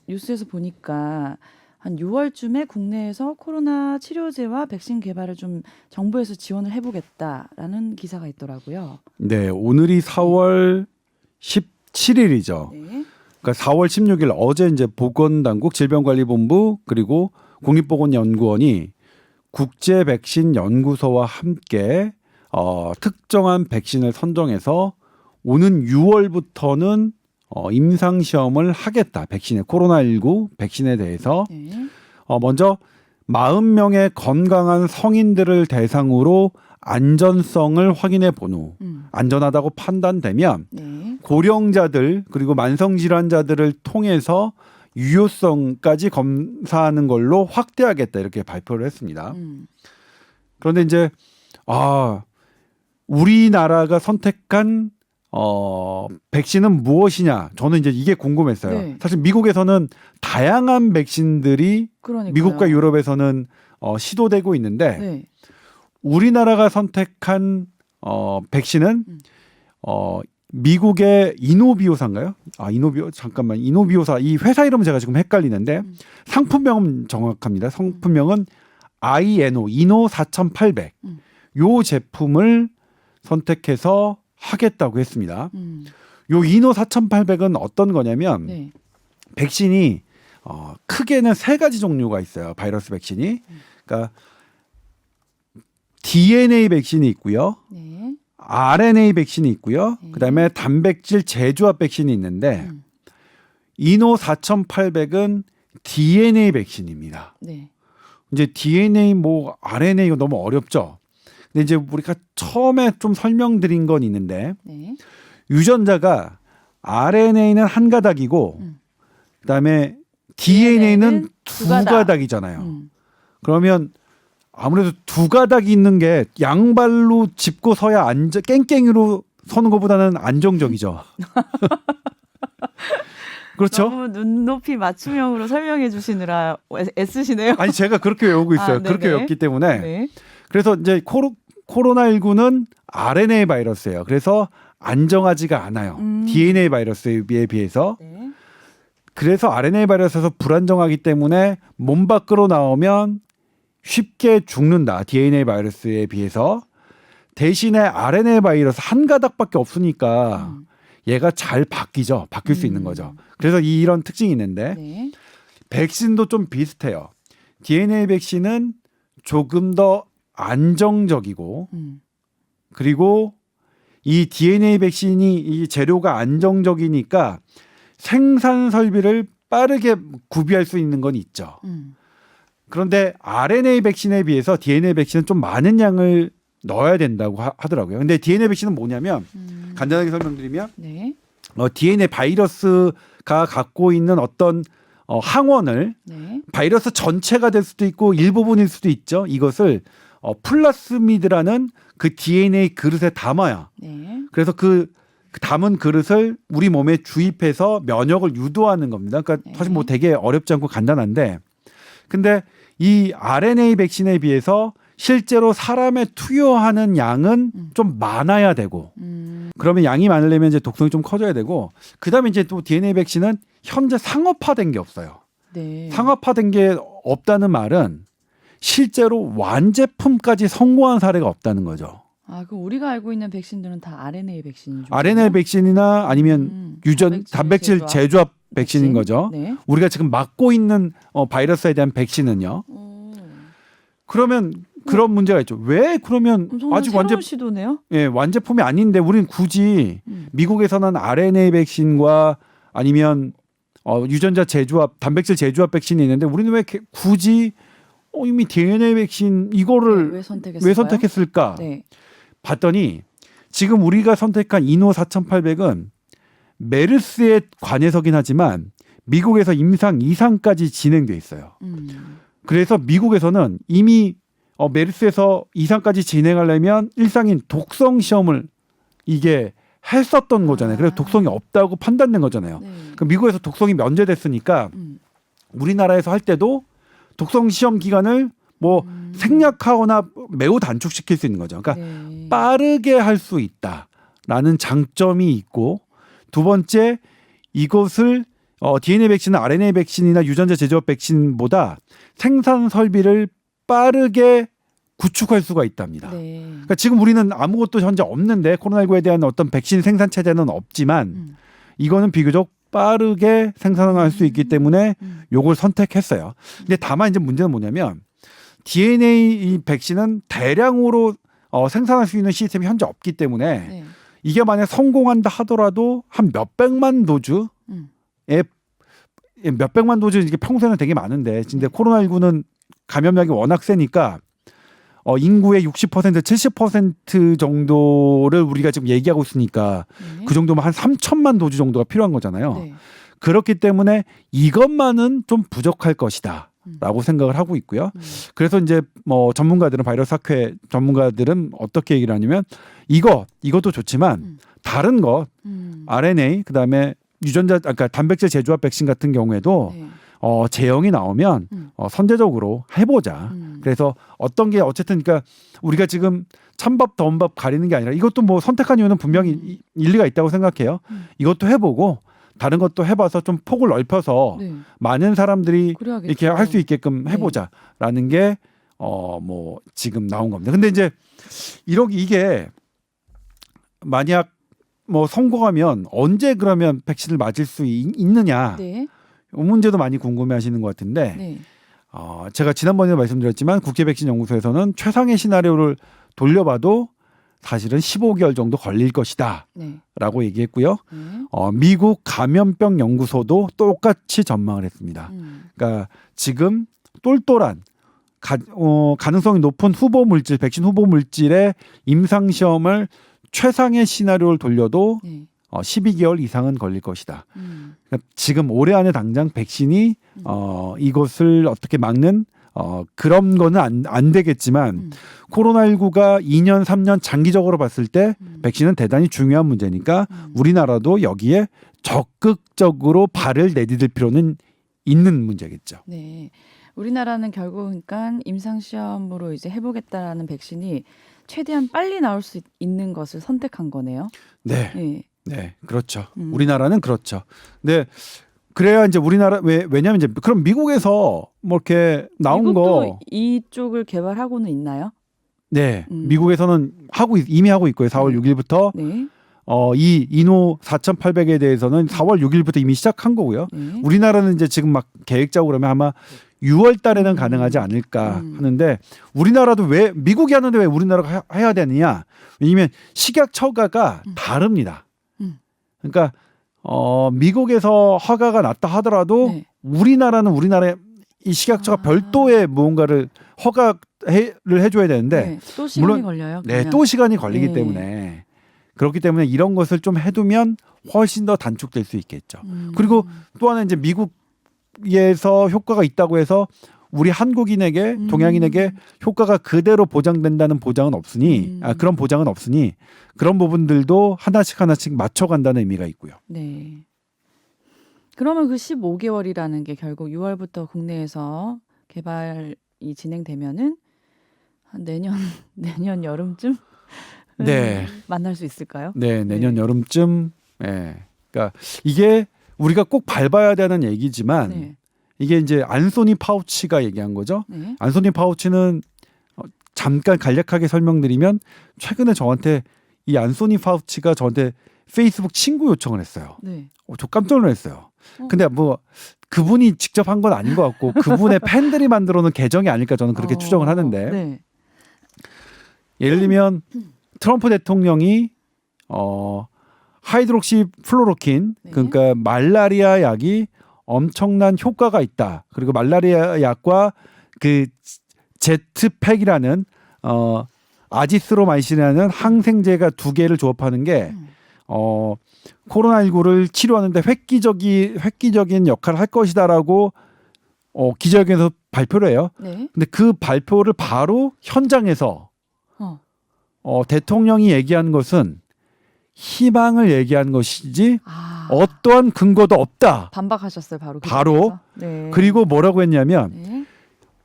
뉴스에서 보니까 한 6월쯤에 국내에서 코로나 치료제와 백신 개발을 좀 정부에서 지원을 해보겠다라는 기사가 있더라고요. 네, 오늘이 4월 17일이죠. 네. 그러니까 4월 16일 어제 이제 보건당국 질병관리본부 그리고 국립보건연구원이 국제 백신 연구소와 함께 특정한 백신을 선정해서 오는 6월부터는 임상 시험을 하겠다. 백신에 코로나19 백신에 대해서 먼저 40명의 건강한 성인들을 대상으로 안전성을 확인해 본 후 안전하다고 판단되면 고령자들 그리고 만성 질환자들을 통해서 유효성까지 검사하는 걸로 확대하겠다 이렇게 발표를 했습니다. 그런데 이제 우리나라가 선택한 백신은 무엇이냐? 저는 이제 이게 궁금했어요. 네. 사실 미국에서는 다양한 백신들이 그러니까요. 미국과 유럽에서는 시도되고 있는데 우리나라가 선택한 백신은 미국의 이노비오사인가요? 이노비오사 이 회사 이름 제가 지금 헷갈리는데 상품명은 정확합니다. 상품명은 이노 4800. 요 제품을 선택해서 하겠다고 했습니다. 요 이노 4800은 어떤 거냐면 백신이 크게는 3가지 종류가 있어요. 바이러스 백신이. 그러니까 DNA 백신이 있고요. RNA 백신이 있고요. 그다음에 단백질 재조합 백신이 있는데 이노 4800은 DNA 백신입니다. 이제 DNA 뭐 RNA 이거 너무 어렵죠. 근데 이제 우리가 처음에 좀 설명드린 건 있는데 유전자가 RNA는 한 가닥이고 그다음에 DNA는 두 가닥이잖아요. 그러면 아무래도 두 가닥이 있는 게 양발로 짚고 서야 깽깽이로 서는 것보다는 안정적이죠. 그렇죠? 너무 눈높이 맞춤형으로 설명해 주시느라 애쓰시네요. 아니 제가 그렇게 외우고 있어요. 그렇게 외웠기 때문에. 그래서 이제 코로나19는 RNA 바이러스예요. 그래서 안정하지가 않아요. DNA 바이러스에 비해서. 그래서 RNA 바이러스에서 불안정하기 때문에 몸 밖으로 나오면 쉽게 죽는다. DNA 바이러스에 비해서. 대신에 RNA 바이러스 한 가닥밖에 없으니까 얘가 잘 바뀌죠. 바뀔 수 있는 거죠. 그래서 이런 특징이 있는데 네. 백신도 좀 비슷해요. DNA 백신은 조금 더 안정적이고 그리고 이 DNA 백신이 이 재료가 안정적이니까 생산 설비를 빠르게 구비할 수 있는 건 있죠. 그런데 RNA 백신에 비해서 DNA 백신은 좀 많은 양을 넣어야 된다고 하더라고요. 근데 DNA 백신은 뭐냐면 간단하게 설명드리면 네. DNA 바이러스가 갖고 있는 어떤 항원을 네. 바이러스 전체가 될 수도 있고 일부분일 수도 있죠. 이것을 플라스미드라는 그 DNA 그릇에 담아요. 네. 그래서 그 담은 그릇을 우리 몸에 주입해서 면역을 유도하는 겁니다. 그러니까 네. 사실 뭐 되게 어렵지 않고 간단한데 근데 이 RNA 백신에 비해서 실제로 사람에 투여하는 양은 좀 많아야 되고 그러면 양이 많으려면 이제 독성이 좀 커져야 되고 그다음에 이제 또 DNA 백신은 현재 상업화된 게 없어요. 네. 상업화된 게 없다는 말은 실제로 완제품까지 성공한 사례가 없다는 거죠. 아, 그럼 우리가 알고 있는 백신들은 다 RNA 백신인 줄 RNA 백신이나 아니면 단백질 제조합 백신인 거죠. 네. 우리가 지금 맞고 있는 바이러스에 대한 백신은요. 그러면 그런 문제가 있죠. 왜 그러면 아직 시도네요? 완제품이 아닌데 우리는 굳이 미국에서는 RNA 백신과 아니면 유전자 제조합, 단백질 제조합 백신이 있는데 우리는 왜 굳이 이미 DNA 백신 이거를 왜 선택했을까? 네. 봤더니 지금 우리가 선택한 이노 4800은 메르스에 관해서긴 하지만 미국에서 임상 2상까지 진행돼 있어요. 그래서 미국에서는 이미 메르스에서 2상까지 진행하려면 1상인 독성 시험을 이게 했었던 거잖아요. 그래서 독성이 없다고 판단된 거잖아요. 네. 그럼 미국에서 독성이 면제됐으니까 우리나라에서 할 때도 독성 시험 기간을 뭐 생략하거나 매우 단축시킬 수 있는 거죠. 그러니까 네. 빠르게 할 수 있다라는 장점이 있고 두 번째 이것을 DNA 백신은 RNA 백신이나 유전자 제조업 백신보다 생산 설비를 빠르게 구축할 수가 있답니다. 네. 그러니까 지금 우리는 아무것도 현재 없는데 코로나19에 대한 어떤 백신 생산 체제는 없지만 이거는 비교적 빠르게 생산할 수 있기 때문에 요걸 선택했어요. 근데 다만 이제 문제는 뭐냐면 DNA 이 백신은 대량으로 생산할 수 있는 시스템이 현재 없기 때문에 네. 이게 만약 성공한다 하더라도 한 몇백만 도주에 몇백만 도주 이게 평소에는 되게 많은데 근데 코로나19는 감염력이 워낙 세니까 인구의 60% 70% 정도를 우리가 지금 얘기하고 있으니까 네. 그 정도면 한 3천만 도주 정도가 필요한 거잖아요. 네. 그렇기 때문에 이것만은 좀 부족할 것이다. 라고 생각을 하고 있고요. 그래서 이제 뭐 전문가들은 바이러스 학회 전문가들은 어떻게 얘기를 하냐면 이것도 좋지만 다른 것 RNA 그다음에 유전자 그러니까 단백질 제조합 백신 같은 경우에도 네. 제형이 나오면 선제적으로 해보자. 그래서 어떤 게 어쨌든 그러니까 우리가 지금 찬밥 더운밥 가리는 게 아니라 이것도 뭐 선택한 이유는 분명히 일리가 있다고 생각해요. 이것도 해보고 다른 것도 해봐서 좀 폭을 넓혀서 네. 많은 사람들이 그래야겠죠. 이렇게 할 수 있게끔 해보자라는 게 뭐 지금 나온 겁니다. 근데 이제 이게 만약 뭐 성공하면 언제 그러면 백신을 맞을 수 있느냐 네. 이 문제도 많이 궁금해하시는 것 같은데 네. 제가 지난번에 말씀드렸지만 국제백신연구소에서는 최상의 시나리오를 돌려봐도 사실은 15개월 정도 걸릴 것이다 네. 라고 얘기했고요. 네. 미국 감염병 연구소도 똑같이 전망을 했습니다. 그러니까 지금 똘똘한 가능성이 높은 백신 후보 물질의 임상 시험을 최상의 시나리오를 돌려도 네. 12개월 이상은 걸릴 것이다. 그러니까 지금 올해 안에 당장 백신이 이것을 어떻게 막는 그런 거는 안 되겠지만 코로나19가 2년, 3년 장기적으로 봤을 때 백신은 대단히 중요한 문제니까 우리나라도 여기에 적극적으로 발을 내디딜 필요는 있는 문제겠죠. 네. 우리나라는 결국 그러니까 임상 시험으로 이제 해보겠다라는 백신이 최대한 빨리 나올 수 있는 것을 선택한 거네요. 네. 네. 네, 그렇죠. 우리나라는 그렇죠. 근데 그래야 이제 우리나라 왜냐면 이제 그럼 미국에서 뭐 이렇게 나온 미국도 거 이쪽을 개발하고는 있나요? 네. 미국에서는 이미 하고 있고요. 4월 6일부터 네. 이 이노 4,800에 대해서는 4월 6일부터 이미 시작한 거고요. 네. 우리나라는 이제 지금 막 계획적으로 그러면 아마 6월 달에는 가능하지 않을까 하는데 우리나라도 왜 미국이 하는데 왜 우리나라가 해야 되느냐? 왜냐면 식약 처가가 다릅니다. 그러니까 미국에서 허가가 났다 하더라도 네. 우리나라의 이 식약처가 별도의 무언가를 허가를 해줘야 되는데 네. 또 시간이 물론 걸려요. 네, 그러면? 또 시간이 걸리기 네. 때문에 그렇기 때문에 이런 것을 좀 해두면 훨씬 더 단축될 수 있겠죠. 그리고 또 하나 이제 미국에서 효과가 있다고 해서 우리 한국인에게 동양인에게 효과가 그대로 보장된다는 보장은 없으니 그런 보장은 없으니 그런 부분들도 하나씩 맞춰간다는 의미가 있고요. 네. 그러면 그 15개월이라는 게 결국 6월부터 국내에서 개발이 진행되면은 한 내년 여름쯤 네. 만날 수 있을까요? 네, 내년 여름쯤. 예. 그러니까 이게 우리가 꼭 밟아야 되는 얘기지만 네. 이게 이제 안소니 파우치가 얘기한 거죠. 네. 안소니 파우치는 잠깐 간략하게 설명드리면 최근에 저한테 이 안소니 파우치가 저한테 페이스북 친구 요청을 했어요. 네. 저 깜짝 놀랐어요. 근데 뭐 그분이 직접 한 건 아닌 것 같고 그분의 팬들이 만들어 놓은 계정이 아닐까 저는 그렇게 추정을 하는데 네. 예를 들면 트럼프 대통령이 하이드록시 플로로킨 네. 그러니까 말라리아 약이 엄청난 효과가 있다. 그리고 말라리아 약과 그 제트팩이라는 아지스로마이신이라는 항생제가 두 개를 조합하는 게 코로나19를 치료하는데 획기적인 역할을 할 것이다라고 기자회견에서 발표를 해요. 네. 근데 그 발표를 바로 현장에서 대통령이 얘기한 것은 희망을 얘기한 것이지 어떠한 근거도 없다. 반박하셨어요, 바로. 바로. 네. 그리고 뭐라고 했냐면 네.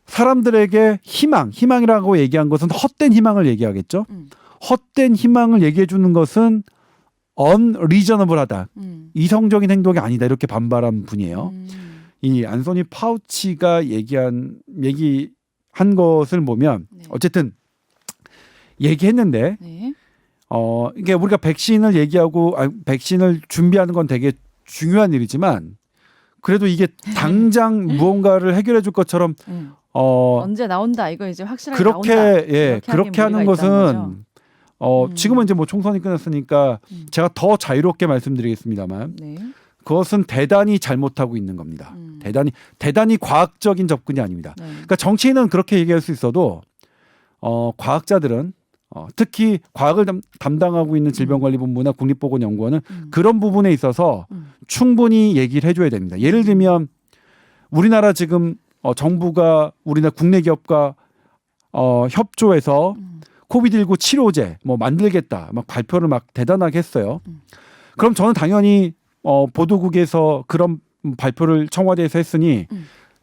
사람들에게 희망이라고 얘기한 것은 헛된 희망을 얘기하겠죠. 헛된 희망을 얘기해 주는 것은 unreasonable하다. 이성적인 행동이 아니다. 이렇게 반발한 분이에요. 이 안소니 파우치가 얘기한 것을 보면 네. 어쨌든 얘기했는데 네. 이게 우리가 백신을 얘기하고 백신을 준비하는 건 되게 중요한 일이지만 그래도 이게 당장 무언가를 해결해 줄 것처럼 언제 나온다 이거 이제 확실하게 그렇게 나온다. 그렇게 하는 것은 지금은 이제 뭐 총선이 끝났으니까 제가 더 자유롭게 말씀드리겠습니다만 네. 그것은 대단히 잘못하고 있는 겁니다. 대단히 과학적인 접근이 아닙니다. 네. 그러니까 정치인은 그렇게 얘기할 수 있어도 과학자들은 특히 과학을 담당하고 있는 질병관리본부나 국립보건연구원은 그런 부분에 있어서 충분히 얘기를 해줘야 됩니다. 예를 들면 우리나라 지금 정부가 우리나라 국내 기업과 협조해서 코비드19 치료제 뭐 만들겠다 막 발표를 막 대단하게 했어요. 그럼 저는 당연히 보도국에서 그런 발표를 청와대에서 했으니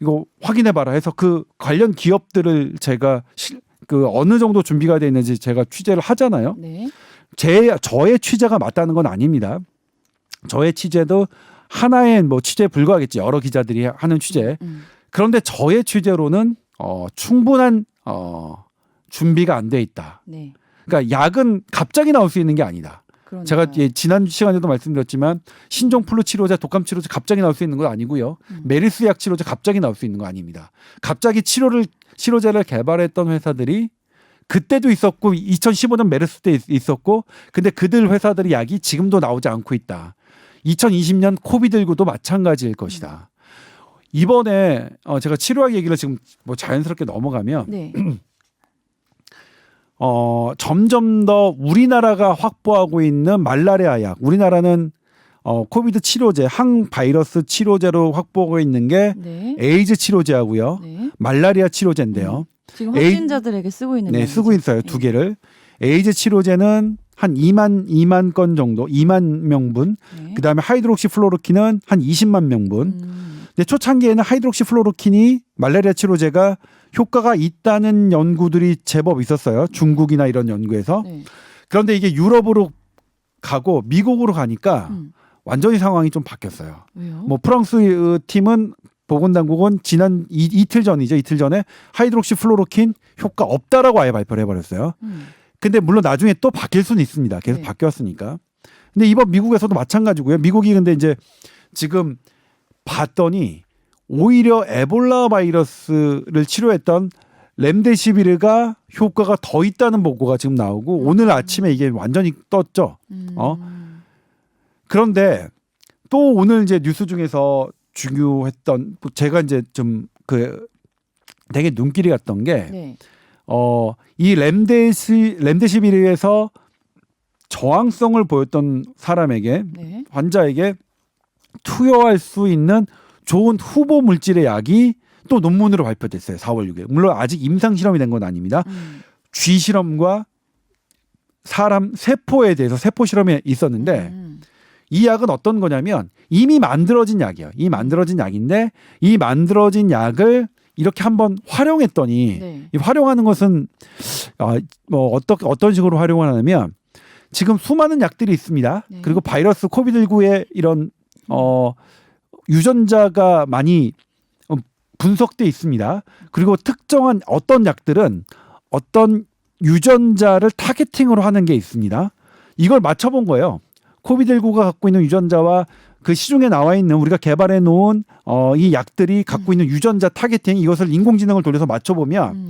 이거 확인해봐라 해서 그 관련 기업들을 제가 그 어느 정도 준비가 돼 있는지 제가 취재를 하잖아요. 네. 저의 취재가 맞다는 건 아닙니다. 저의 취재도 하나의 뭐 취재에 불과하겠지. 여러 기자들이 하는 취재. 그런데 저의 취재로는 충분한 준비가 안 돼 있다. 네. 그러니까 약은 갑자기 나올 수 있는 게 아니다. 그러니까요. 제가 지난 시간에도 말씀드렸지만 신종플루 치료제, 독감 치료제 갑자기 나올 수 있는 건 아니고요. 메르스 약 치료제 갑자기 나올 수 있는 거 아닙니다. 갑자기 치료제를 개발했던 회사들이 그때도 있었고 2015년 메르스 때 있었고 근데 그들 회사들이 약이 지금도 나오지 않고 있다. 2020년 코비드19도 마찬가지일 것이다. 이번에 제가 치료학 얘기를 지금 뭐 자연스럽게 넘어가면 네. 점점 더 우리나라가 확보하고 있는 말라리아 약, 우리나라는 코비드 치료제, 항바이러스 치료제로 확보하고 있는 게 네. 에이즈 치료제하고요. 네. 말라리아 치료제인데요. 지금 확진자들에게 쓰고 있는 네, 약이죠. 쓰고 있어요. 두 개를. 에이즈 치료제는 한 2만 건 정도, 2만 명분. 네. 그다음에 하이드록시플로로킨은 한 20만 명분. 근데 초창기에는 하이드록시플로로킨이 말라리아 치료제가 효과가 있다는 연구들이 제법 있었어요. 중국이나 이런 연구에서. 네. 그런데 이게 유럽으로 가고 미국으로 가니까 완전히 상황이 좀 바뀌었어요. 왜요? 뭐 프랑스 팀은 보건당국은 지난 이틀 전이죠. 이틀 전에 하이드록시플로로킨 효과 없다라고 아예 발표를 해버렸어요. 근데 물론 나중에 또 바뀔 수는 있습니다. 계속 네. 바뀌었으니까. 근데 이번 미국에서도 마찬가지고요. 미국이 근데 이제 지금 봤더니 오히려 에볼라 바이러스를 치료했던 렘데시비르가 효과가 더 있다는 보고가 지금 나오고 오늘 아침에 이게 완전히 떴죠. 그런데 또 오늘 이제 뉴스 중에서 중요했던 제가 이제 좀 그 되게 눈길이 갔던 게 네. 이 렘데시비르에서 저항성을 보였던 사람에게 네. 환자에게 투여할 수 있는 좋은 후보 물질의 약이 또 논문으로 발표됐어요. 4월 6일. 물론 아직 임상 실험이 된 건 아닙니다. 쥐 실험과 사람 세포에 대해서 세포 실험이 있었는데 이 약은 어떤 거냐면 이미 만들어진 약이에요. 이 만들어진 약인데 이 만들어진 약을 이렇게 한번 활용했더니 네. 이 활용하는 것은 뭐 어떤 식으로 활용을 하냐면 지금 수많은 약들이 있습니다. 네. 그리고 바이러스 코비드19의 이런 유전자가 많이 분석돼 있습니다. 그리고 특정한 어떤 약들은 어떤 유전자를 타겟팅으로 하는 게 있습니다. 이걸 맞춰본 거예요. 코비드19가 갖고 있는 유전자와 그 시중에 나와 있는 우리가 개발해 놓은 이 약들이 갖고 있는 유전자 타겟팅 이것을 인공지능을 돌려서 맞춰보면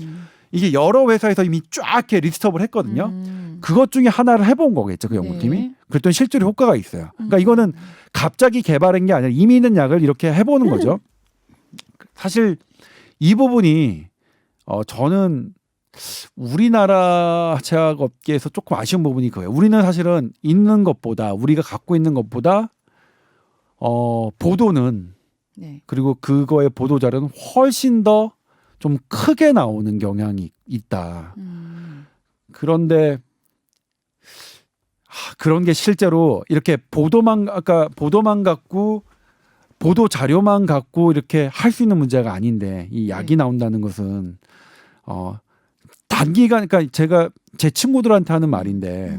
이게 여러 회사에서 이미 쫙 이렇게 리스트업을 했거든요. 그것 중에 하나를 해본 거겠죠. 그 연구팀이. 네. 그랬더니 실제로 효과가 있어요. 그러니까 이거는 갑자기 개발한 게 아니라 이미 있는 약을 이렇게 해보는 거죠. 사실 이 부분이 저는 우리나라 제약업계에서 조금 아쉬운 부분이 그거예요. 우리는 사실은 있는 것보다 우리가 갖고 있는 것보다 보도는 네. 그리고 그거의 보도 자료는 훨씬 더 좀 크게 나오는 경향이 있다. 그런데 그런 게 실제로 이렇게 보도만 갖고 보도 자료만 갖고 이렇게 할 수 있는 문제가 아닌데 이 약이 네. 나온다는 것은 단기간 그러니까 제가 제 친구들한테 하는 말인데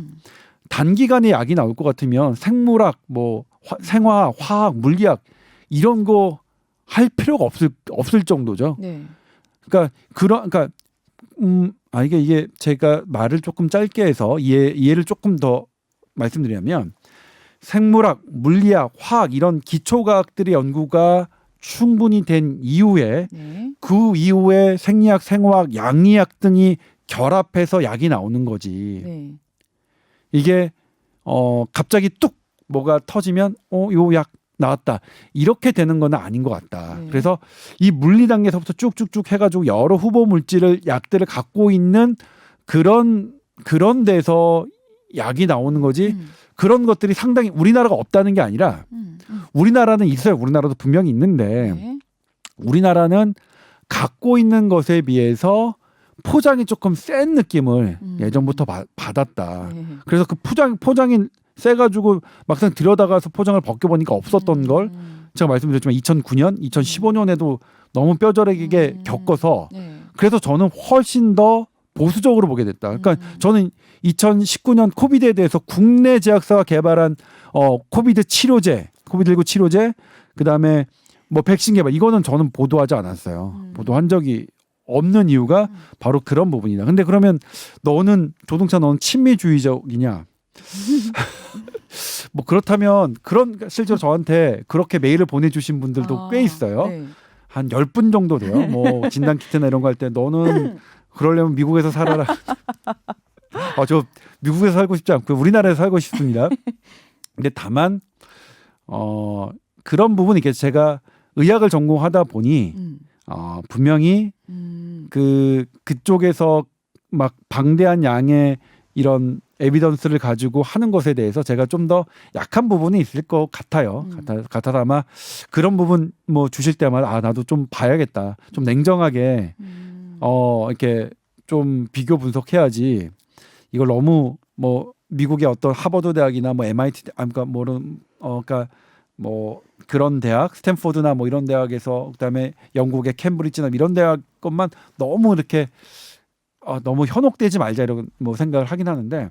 단기간에 약이 나올 것 같으면 생물학 뭐 생화 화학 물리학 이런 거 할 필요가 없을 정도죠. 네. 그러니까 이게 제가 말을 조금 짧게 해서 이해를 조금 더 말씀드리면 생물학, 물리학, 화학 이런 기초과학들의 연구가 충분히 된 이후에 네. 그 이후에 생리학, 생화학, 양리학 등이 결합해서 약이 나오는 거지. 네. 이게 갑자기 뚝 뭐가 터지면 요 약 나왔다 이렇게 되는 건 아닌 것 같다. 네. 그래서 이 물리 단계에서부터 쭉쭉쭉 해가지고 여러 후보 물질을 약들을 갖고 있는 그런 데서 약이 나오는 거지. 그런 것들이 상당히 우리나라가 없다는 게 아니라 우리나라는 있어요. 우리나라도 분명히 있는데 네. 우리나라는 갖고 있는 것에 비해서 포장이 조금 센 느낌을 예전부터 받았다. 네. 그래서 그 포장이 세가지고 막상 들여다가서 포장을 벗겨보니까 없었던 걸 제가 말씀드렸지만 2009년, 2015년에도 너무 뼈저리게 겪어서 네. 그래서 저는 훨씬 더 보수적으로 보게 됐다. 그러니까 저는 2019년 코비드에 대해서 국내 제약사가 개발한 코비드 치료제, 코비드19 치료제, 그다음에 뭐 백신 개발 이거는 저는 보도하지 않았어요. 보도한 적이 없는 이유가 바로 그런 부분이다. 근데 그러면 너는 친미주의적이냐? 뭐 그렇다면 실제로 저한테 그렇게 메일을 보내주신 분들도 꽤 있어요. 네. 한 10분 정도 돼요. 뭐 진단 키트나 이런 거 할 때 너는 그러려면 미국에서 살아라. 저 미국에서 살고 싶지 않고 우리나라에서 살고 싶습니다. 근데 다만 그런 부분이 제가 의학을 전공하다 보니 분명히 그쪽에서 막 방대한 양의 이런 에비던스를 가지고 하는 것에 대해서 제가 좀 더 약한 부분이 있을 것 같아요. 같아서 아마 그런 부분 뭐 주실 때마다 나도 좀 봐야겠다. 좀 냉정하게 이렇게 좀 비교 분석해야지. 이걸 너무 뭐 미국의 어떤 하버드 대학이나 뭐 MIT 그러니까 뭐 그런 대학 스탠포드나 뭐 이런 대학에서 그다음에 영국의 캠브리지나 이런 대학 것만 너무 이렇게 너무 현혹되지 말자 이런 뭐 생각을 하긴 하는데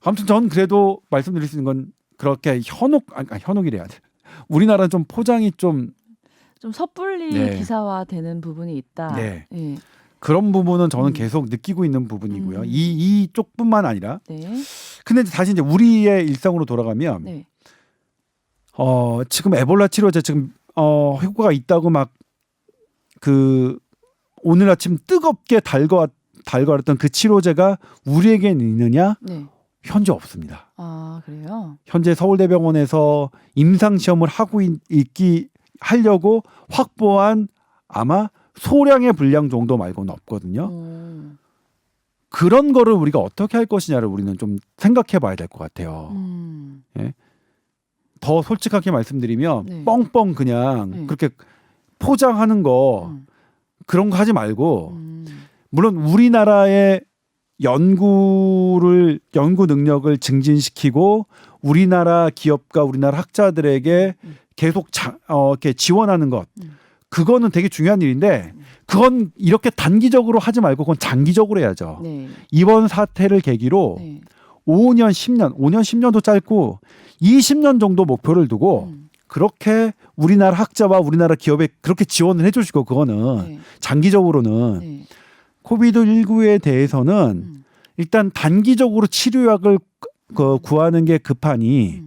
아무튼 전 그래도 말씀드릴 수 있는 건 그렇게 현혹이래야 돼. 우리나라는 좀 포장이 좀 섣불리 네. 기사화되는 부분이 있다. 네. 예. 그런 부분은 저는 계속 느끼고 있는 부분이고요. 이쪽뿐만 아니라. 네. 근데 다시 이제 우리의 일상으로 돌아가면 네. 지금 에볼라 치료제 지금 효과가 있다고 막 그 오늘 아침 뜨겁게 달궈왔던 그 치료제가 우리에겐 있느냐? 네. 현재 없습니다. 아, 그래요? 현재 서울대병원에서 임상 시험을 하려고 확보한 아마 소량의 분량 정도 말고는 없거든요. 그런 거를 우리가 어떻게 할 것이냐를 우리는 좀 생각해 봐야 될 것 같아요. 예? 더 솔직하게 말씀드리면 네. 뻥뻥 그냥 네. 그렇게 포장하는 거 그런 거 하지 말고 물론 우리나라의 연구 능력을 증진시키고 우리나라 기업과 우리나라 학자들에게 계속 이렇게 지원하는 것 그거는 되게 중요한 일인데 그건 이렇게 단기적으로 하지 말고 그건 장기적으로 해야죠. 네. 이번 사태를 계기로 네. 5년 10년도 짧고 20년 정도 목표를 두고 그렇게 우리나라 학자와 우리나라 기업에 그렇게 지원을 해주시고 그거는 네. 장기적으로는 네. 코비드19에 대해서는 일단 단기적으로 치료약을 구하는 게 급하니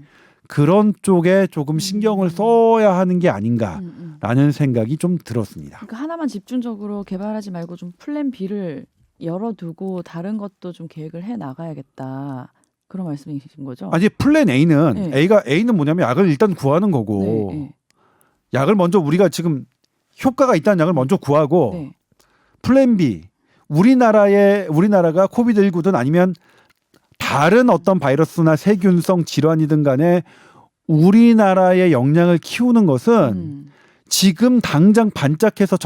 그런 쪽에 조금 신경을 써야 하는 게 아닌가라는 생각이 좀 들었습니다. 그러니까 하나만 집중적으로 개발하지 말고 좀 플랜 B를 열어두고 다른 것도 좀 계획을 해 나가야겠다. 그런 말씀이신 거죠? 아니 플랜 A는 네. A는 뭐냐면 약을 일단 구하는 거고 네, 네. 약을 먼저 우리가 지금 효과가 있다는 약을 먼저 구하고 네. 플랜 B 우리나라가 코비드19든 아니면 다른 어떤 바이러스나 세균성 질환이든 간에 우리나라의 역량을 키우는 것은 지금 당장 반짝해서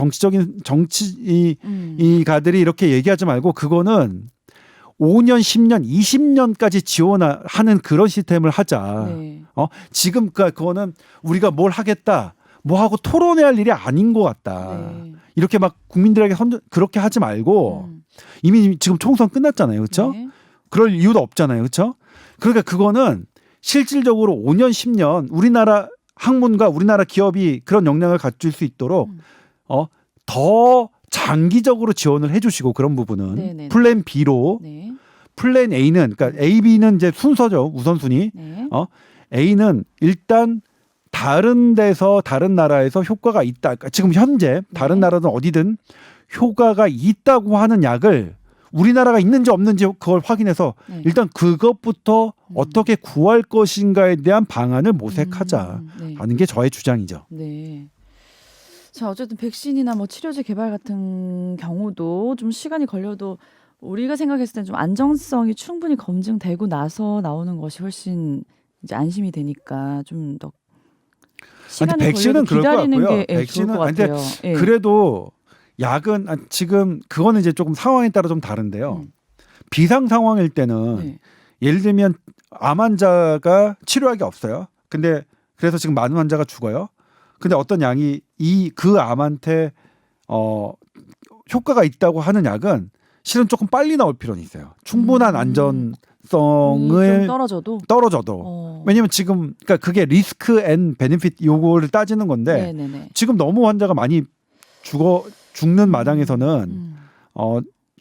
정치가들이 이렇게 얘기하지 말고 그거는 5년, 10년, 20년까지 지원하는 그런 시스템을 하자. 네. 지금 그거는 우리가 뭘 하겠다, 뭐 하고 토론해야 할 일이 아닌 것 같다. 네. 이렇게 막 국민들에게 그렇게 하지 말고 이미 지금 총선 끝났잖아요, 그렇죠? 네. 그럴 이유도 없잖아요, 그렇죠? 그러니까 그거는 실질적으로 5년, 10년 우리나라 학문과 우리나라 기업이 그런 역량을 갖출 수 있도록 더 장기적으로 지원을 해주시고 그런 부분은 네네네. 플랜 B로 네. 플랜 A는 그러니까 A, B는 이제 순서죠 우선순위. 네. A는 일단 다른 데서 다른 나라에서 효과가 있다. 그러니까 지금 현재 다른 네. 나라든 어디든 효과가 있다고 하는 약을 우리나라가 있는지 없는지 그걸 확인해서 네. 일단 그것부터 어떻게 구할 것인가에 대한 방안을 모색하자라는 네. 게 저의 주장이죠. 네. 자, 어쨌든 백신이나 뭐 치료제 개발 같은 경우도 좀 시간이 걸려도 우리가 생각했을 땐 좀 안정성이 충분히 검증되고 나서 나오는 것이 훨씬 이제 안심이 되니까 좀 더 시간이 백신은 걸려도 그럴 것 기다리는 같고요. 게 좋을 백신은 것 근데 같아요. 예. 그래도 약은 지금 그거는 이제 조금 상황에 따라 좀 다른데요. 비상 상황일 때는 네. 예를 들면 암 환자가 치료약이 없어요. 근데 그래서 지금 많은 환자가 죽어요. 근데 어떤 약이 그 암한테 효과가 있다고 하는 약은 실은 조금 빨리 나올 필요는 있어요. 충분한 안전성을 좀 떨어져도 왜냐면 지금 그러니까 그게 리스크 앤 베네핏 요거를 따지는 건데 네네네. 지금 너무 환자가 많이 죽는 마당에서는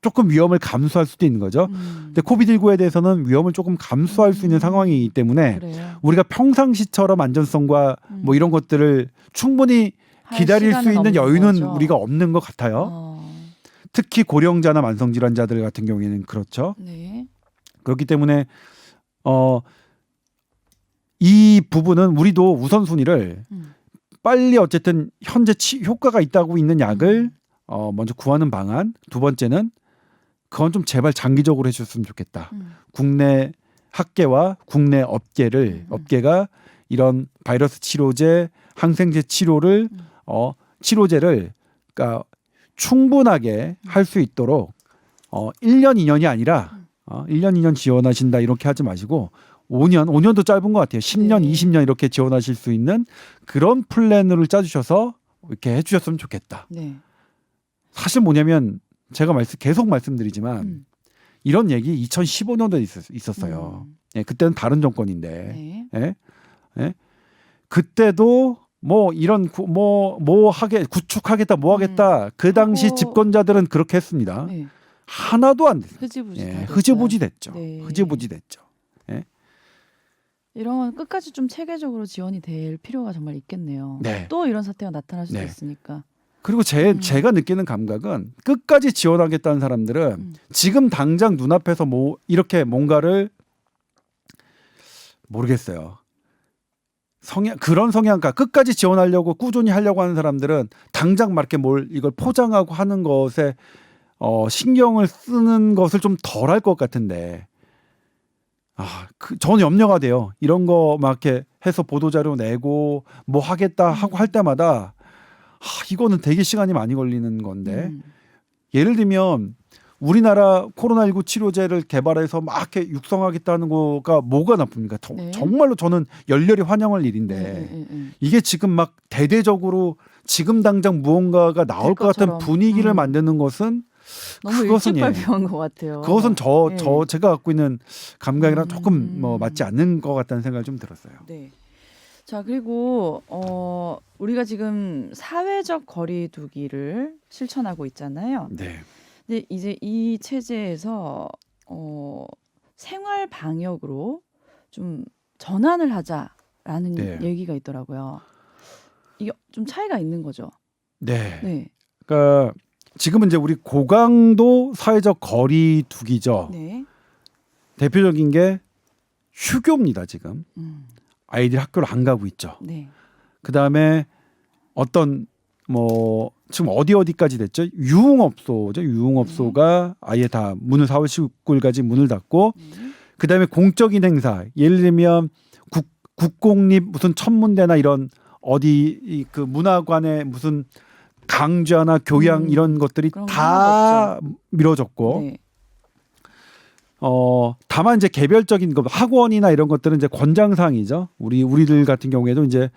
조금 위험을 감수할 수도 있는 거죠. 근데 코비드19에 대해서는 위험을 조금 감수할 수 있는 상황이기 때문에 그래요. 우리가 평상시처럼 안전성과 뭐 이런 것들을 충분히 기다릴 수 있는 여유는 거죠. 우리가 없는 것 같아요. 특히 고령자나 만성질환자들 같은 경우에는 그렇죠. 네. 그렇기 때문에 이 부분은 우리도 우선순위를 빨리 어쨌든 현재 효과가 있다고 있는 약을 먼저 구하는 방안. 두 번째는 그건 좀 제발 장기적으로 해주셨으면 좋겠다. 국내 학계와 국내 업계가 이런 바이러스 치료제, 항생제 치료제를 그러니까 충분하게 할 수 있도록 1년, 2년이 아니라 1년, 2년 지원하신다 이렇게 하지 마시고 5년도 짧은 것 같아요. 10년, 네. 20년 이렇게 지원하실 수 있는 그런 플랜을 짜주셔서 이렇게 해주셨으면 좋겠다. 네. 사실 뭐냐면 제가 계속 말씀드리지만 이런 얘기 2015년도에 있었어요. 예, 그때는 다른 정권인데 네. 예? 예? 그때도 뭐 이런 뭐 하게 구축하겠다 뭐 하겠다 그 당시 하고- 집권자들은 그렇게 했습니다. 네. 하나도 안 됐어요. 흐지부지. 예, 다 됐어요. 흐지부지 됐죠. 네. 흐지부지 됐죠. 이런 건 끝까지 좀 체계적으로 지원이 될 필요가 정말 있겠네요. 네. 또 이런 사태가 나타날 수도 네. 있으니까. 그리고 제가 느끼는 감각은 끝까지 지원하겠다는 사람들은 음. 지금 당장 눈앞에서 뭐 이렇게 뭔가를 모르겠어요. 그런 성향가 끝까지 지원하려고 꾸준히 하려고 하는 사람들은 당장 막 이렇게 뭘 이걸 포장하고 하는 것에 신경을 쓰는 것을 좀 덜 할 것 같은데 저는 염려가 돼요. 이런 거 막 이렇게 해서 보도자료 내고 뭐 하겠다 하고 할 때마다 이거는 되게 시간이 많이 걸리는 건데 예를 들면 우리나라 코로나19 치료제를 개발해서 막 이렇게 육성하겠다는 거가 뭐가 나쁩니까? 네. 정말로 저는 열렬히 환영할 일인데 이게 지금 막 대대적으로 지금 당장 무언가가 나올 것 같은 것처럼. 분위기를 만드는 것은 너무 그것은 일찍 예. 발표한 것 같아요. 그것은 예. 제가 갖고 있는 감각이랑 조금 음. 맞지 않는 것 같다는 생각이 좀 들었어요. 네. 자, 그리고 우리가 지금 사회적 거리두기를 실천하고 있잖아요. 네. 근데 이제 이 체제에서 생활 방역으로 좀 전환을 하자라는 네. 얘기가 있더라고요. 이게 좀 차이가 있는 거죠. 네. 네. 그러니까 지금은 이제 우리 고강도 사회적 거리두기죠. 네. 대표적인 게 휴교입니다. 지금 아이들이 학교를 안 가고 있죠. 네. 그 다음에 어떤 지금 어디까지 됐죠? 유흥업소죠. 유흥업소가 아예 다 문을 4월 19일까지 문을 닫고 그 다음에 공적인 행사 예를 들면 국공립 무슨 천문대나 이런 어디 그 문화관의 무슨 강좌나 교양 이런 것들이 그런 거 다 미뤄졌고 네. 다만 이제 개별적인 거 학원이나 이런 것들은 이제 권장사항이죠. 우리들 같은 경우에도 이제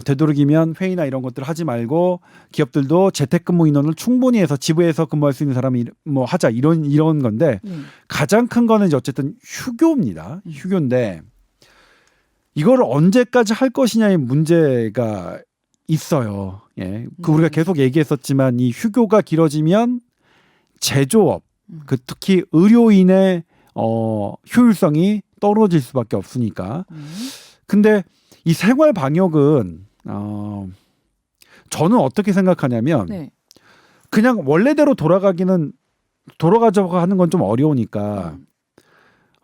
되도록이면 회의나 이런 것들 하지 말고 기업들도 재택근무 인원을 충분히 해서 지부에서 근무할 수 있는 사람이 뭐 하자 이런 건데 가장 큰 거는 이제 어쨌든 휴교입니다. 휴교인데 이걸 언제까지 할 것이냐의 문제가 있어요. 예. 우리가 계속 얘기했었지만 이 휴교가 길어지면 제조업, 특히 의료인의 효율성이 떨어질 수밖에 없으니까. 근데 이 생활 방역은 저는 어떻게 생각하냐면 네. 그냥 원래대로 돌아가자고 하는 건 좀 어려우니까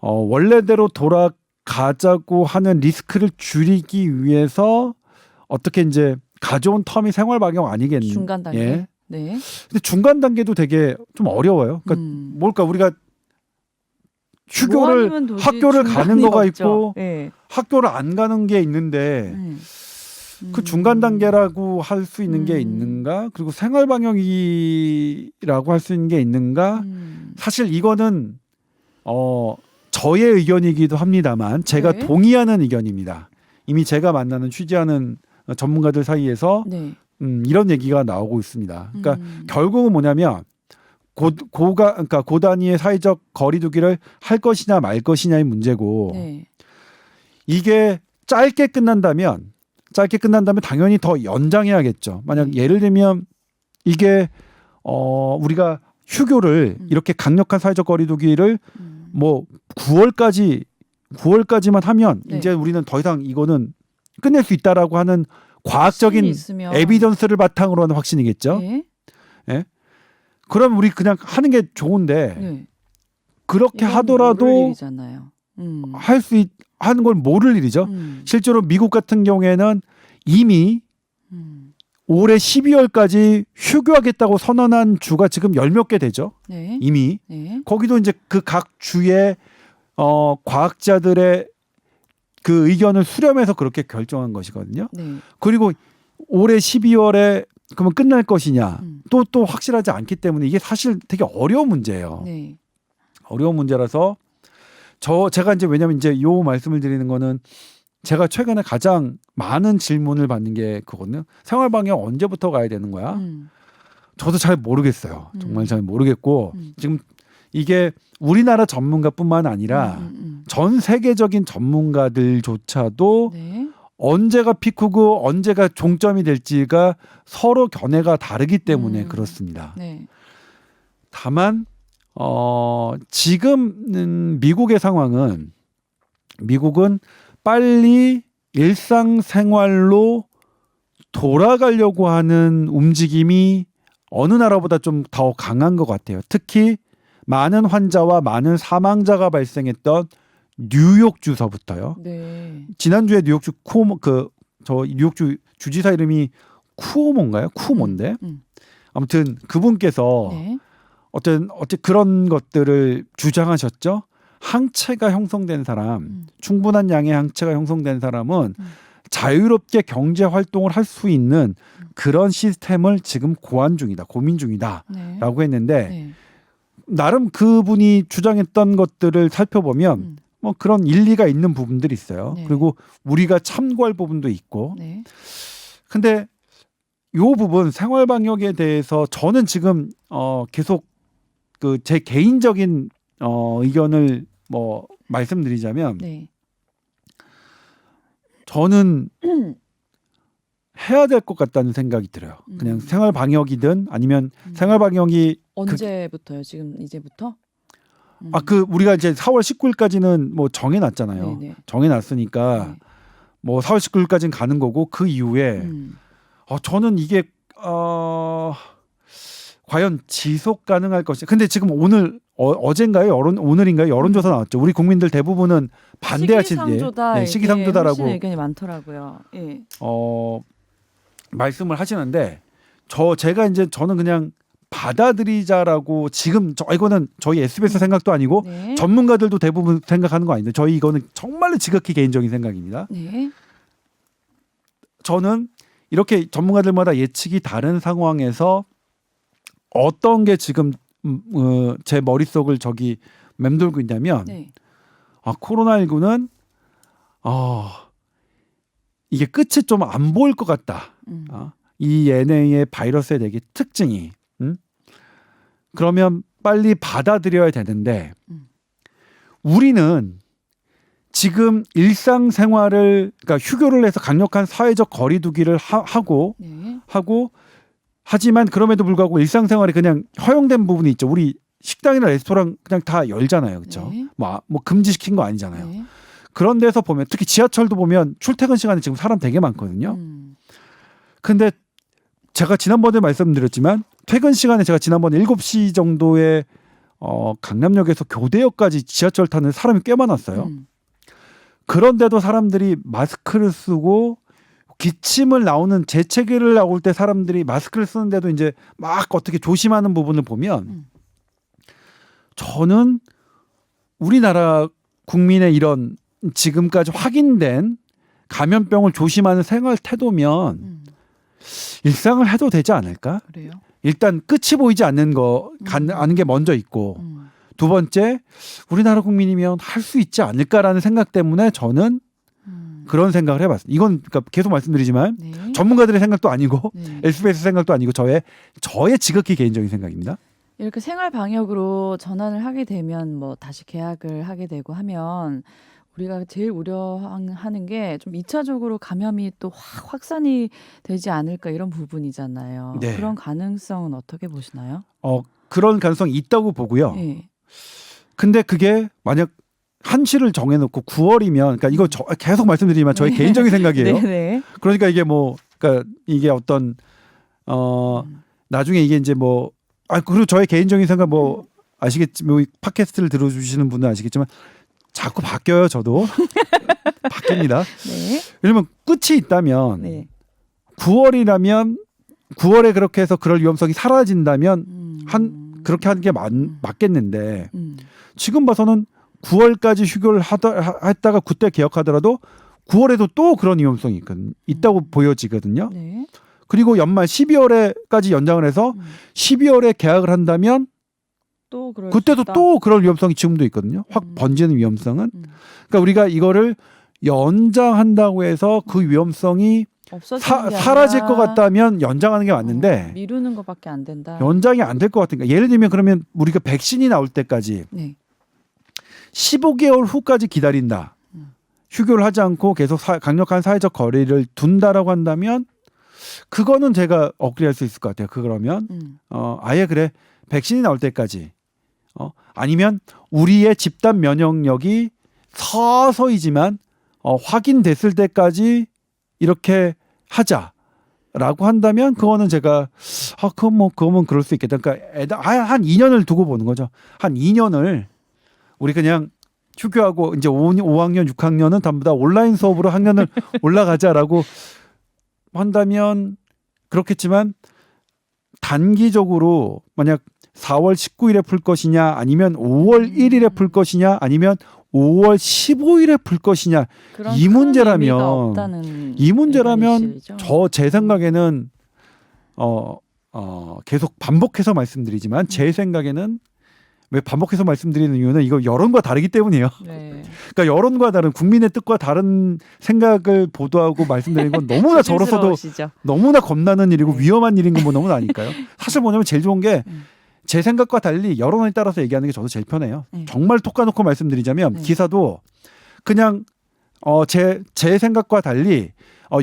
원래대로 돌아가자고 하는 리스크를 줄이기 위해서 어떻게 이제 가져온 텀이 생활 방역 아니겠니? 중간 단계. 예. 네. 근데 중간 단계도 되게 좀 어려워요. 그러니까 뭘까 우리가 휴교를 뭐 학교를 가는 거가 없죠. 있고 네. 학교를 안 가는 게 있는데 그 중간 단계라고 할 수 있는 게 있는가? 그리고 생활 방역이라고 할 수 있는 게 있는가? 사실 이거는 저의 의견이기도 합니다만 제가 네. 동의하는 의견입니다. 이미 제가 만나는 취재하는 전문가들 사이에서 네. 이런 얘기가 나오고 있습니다. 그러니까 결국은 뭐냐면 그러니까 고단위의 사회적 거리두기를 할 것이냐 말 것이냐의 문제고 네. 이게 짧게 끝난다면 당연히 더 연장해야겠죠. 만약 예를 들면 이게 우리가 휴교를 이렇게 강력한 사회적 거리두기를 뭐 9월까지만 하면 네. 이제 우리는 더 이상 이거는 끝낼 수 있다라고 하는 과학적인 있으면. 에비던스를 바탕으로 하는 확신이겠죠. 네. 예? 그럼 우리 그냥 하는 게 좋은데 네. 그렇게 이건 하더라도 모를 일이잖아요. 하는 걸 모를 일이죠. 실제로 미국 같은 경우에는 이미 올해 12월까지 휴교하겠다고 선언한 주가 지금 10몇 개 되죠. 네. 이미. 네. 거기도 이제 그 각 주의 과학자들의 그 의견을 수렴해서 그렇게 결정한 것이거든요. 네. 그리고 올해 12월에 그러면 끝날 것이냐 또 확실하지 않기 때문에 이게 사실 되게 어려운 문제예요. 네. 어려운 문제라서 제가 이제 왜냐면 이제 요 말씀을 드리는 거는 제가 최근에 가장 많은 질문을 받는 게 그거든요. 생활 방역 언제부터 가야 되는 거야? 저도 잘 모르겠어요. 정말 잘 모르겠고 지금 이게 우리나라 전문가뿐만 아니라 전 세계적인 전문가들조차도 네. 언제가 피크고 언제가 종점이 될지가 서로 견해가 다르기 때문에 그렇습니다. 네. 다만 지금 미국의 상황은 미국은 빨리 일상생활로 돌아가려고 하는 움직임이 어느 나라보다 좀 더 강한 것 같아요. 특히 많은 환자와 많은 사망자가 발생했던 뉴욕 주서부터요. 네. 지난주에 뉴욕주 쿠오모 저 뉴욕주 주지사 이름이 쿠오모인가요? 쿠오모인데 아무튼 그분께서 네. 어떤 그런 것들을 주장하셨죠. 항체가 형성된 사람, 충분한 양의 항체가 형성된 사람은 자유롭게 경제 활동을 할 수 있는 그런 시스템을 지금 고민 중이다라고 네. 했는데 네. 나름 그분이 주장했던 것들을 살펴보면 뭐 그런 일리가 있는 부분들이 있어요. 네. 그리고 우리가 참고할 부분도 있고. 네. 근데 요 부분 생활 방역에 대해서 저는 지금 계속 그 제 개인적인 의견을 뭐 말씀드리자면 네. 저는 해야 될 것 같다는 생각이 들어요. 그냥 생활 방역이든 아니면 생활 방역이 언제부터요? 지금 이제부터? 우리가 이제 4월 19일까지는 뭐 정해놨잖아요. 네네. 정해놨으니까 네. 뭐 4월 19일까지는 가는 거고 그 이후에 저는 이게 과연 지속 가능할 것이. 근데 지금 오늘 어젠가요? 오늘인가요? 여론조사 나왔죠. 우리 국민들 대부분은 반대하시는 시기상조다. 시기상조다라고 의견이 많더라고요. 예. 말씀을 하시는데 저는 그냥 받아들이자라고 지금 이거는 저희 SBS 생각도 아니고 네. 전문가들도 대부분 생각하는 거 아닌데 저희 이거는 정말로 지극히 개인적인 생각입니다. 네. 저는 이렇게 전문가들마다 예측이 다른 상황에서 어떤 게 지금 제 머릿속을 맴돌고 있냐면 네. 코로나19는 이게 끝이 좀 안 보일 것 같다. 이 얘네의 바이러스의 되게 특징이 그러면 빨리 받아들여야 되는데 우리는 지금 일상생활을 그러니까 휴교를 해서 강력한 사회적 거리두기를 하고 하지만 그럼에도 불구하고 일상생활에 그냥 허용된 부분이 있죠. 우리 식당이나 레스토랑 그냥 다 열잖아요. 그렇죠? 네. 뭐 금지시킨 거 아니잖아요. 네. 그런 데서 보면 특히 지하철도 보면 출퇴근 시간에 지금 사람 되게 많거든요. 근데 제가 지난번에 말씀드렸지만 퇴근 시간에 제가 지난번에 7시 정도에 강남역에서 교대역까지 지하철 타는 사람이 꽤 많았어요. 그런데도 사람들이 마스크를 쓰고 기침을 나오는 재채기를 나올 때 사람들이 마스크를 쓰는데도 이제 막 어떻게 조심하는 부분을 보면 저는 우리나라 국민의 이런 지금까지 확인된 감염병을 조심하는 생활 태도면 일상을 해도 되지 않을까? 그래요? 일단 끝이 보이지 않는 아는 게 먼저 있고 두 번째 우리나라 국민이면 할 수 있지 않을까라는 생각 때문에 저는 그런 생각을 해봤어요. 이건 그러니까 계속 말씀드리지만 네. 전문가들의 생각도 아니고 네. SBS 생각도 아니고 저의 지극히 개인적인 생각입니다. 이렇게 생활 방역으로 전환을 하게 되면 뭐 다시 계약을 하게 되고 하면 우리가 제일 우려하는 게 좀 2차적으로 감염이 또 확산이 되지 않을까 이런 부분이잖아요. 네. 그런 가능성은 어떻게 보시나요? 그런 가능성이 있다고 보고요. 네. 근데 그게 만약 한시를 정해놓고 9월이면 그러니까 이거 계속 말씀드리지만 저의 개인적인 생각이에요. 네네. 그러니까 이게 그러니까 이게 어떤 나중에 이게 이제 그리고 저의 개인적인 생각 아시겠지만 팟캐스트를 들어주시는 분은 아시겠지만 자꾸 바뀌어요. 저도 바뀝니다. 네. 왜냐면 끝이 있다면 네. 9월이라면 9월에 그렇게 해서 그럴 위험성이 사라진다면 그렇게 하는 게 맞겠는데 지금 봐서는 9월까지 휴교를 했다가 그때 개혁하더라도 9월에도 또 그런 위험성이 있다고 보여지거든요. 네. 그리고 연말 12월에까지 연장을 해서 12월에 계약을 한다면 또 그럴 그때도 수 있다. 또 그럴 위험성이 지금도 있거든요. 확 번지는 위험성은. 그러니까 우리가 이거를 연장한다고 해서 그 위험성이 없어지는 게 사라질 아니라 것 같다면 연장하는 게 맞는데 미루는 것밖에 안 된다. 연장이 안 될 것 같으니까 예를 들면 그러면 우리가 백신이 나올 때까지 네. 15개월 후까지 기다린다. 휴교를 하지 않고 계속 강력한 사회적 거리를 둔다라고 한다면 그거는 제가 어그리할 수 있을 것 같아요. 그러면 아예 그래 백신이 나올 때까지 아니면 우리의 집단 면역력이 서서히지만 확인됐을 때까지 이렇게 하자라고 한다면 그거는 제가 그거면 그럴 수 있겠다. 그러니까 한 2년을 두고 보는 거죠. 한 2년을 우리 그냥 휴교하고 이제 5학년, 6학년은 전부 다 온라인 수업으로 학년을 올라가자라고 한다면 그렇겠지만 단기적으로 만약 4월 19일에 풀 것이냐 아니면 5월 1일에 풀 것이냐 아니면 5월 15일에 풀 것이냐 이 문제라면 제 생각에는 계속 반복해서 말씀드리지만 제 생각에는 왜 반복해서 말씀드리는 이유는 이거 여론과 다르기 때문이에요. 네. 그러니까 여론과 다른 국민의 뜻과 다른 생각을 보도하고 말씀드리는 건 너무나 저로서도 너무나 겁나는 일이고 위험한 일인 건 뭐 너무나 아니까요. 사실 뭐냐면 제일 좋은 게 제 생각과 달리 여론에 따라서 얘기하는 게 저도 제일 편해요. 정말 톡 까놓고 말씀드리자면 기사도 그냥 제 생각과 달리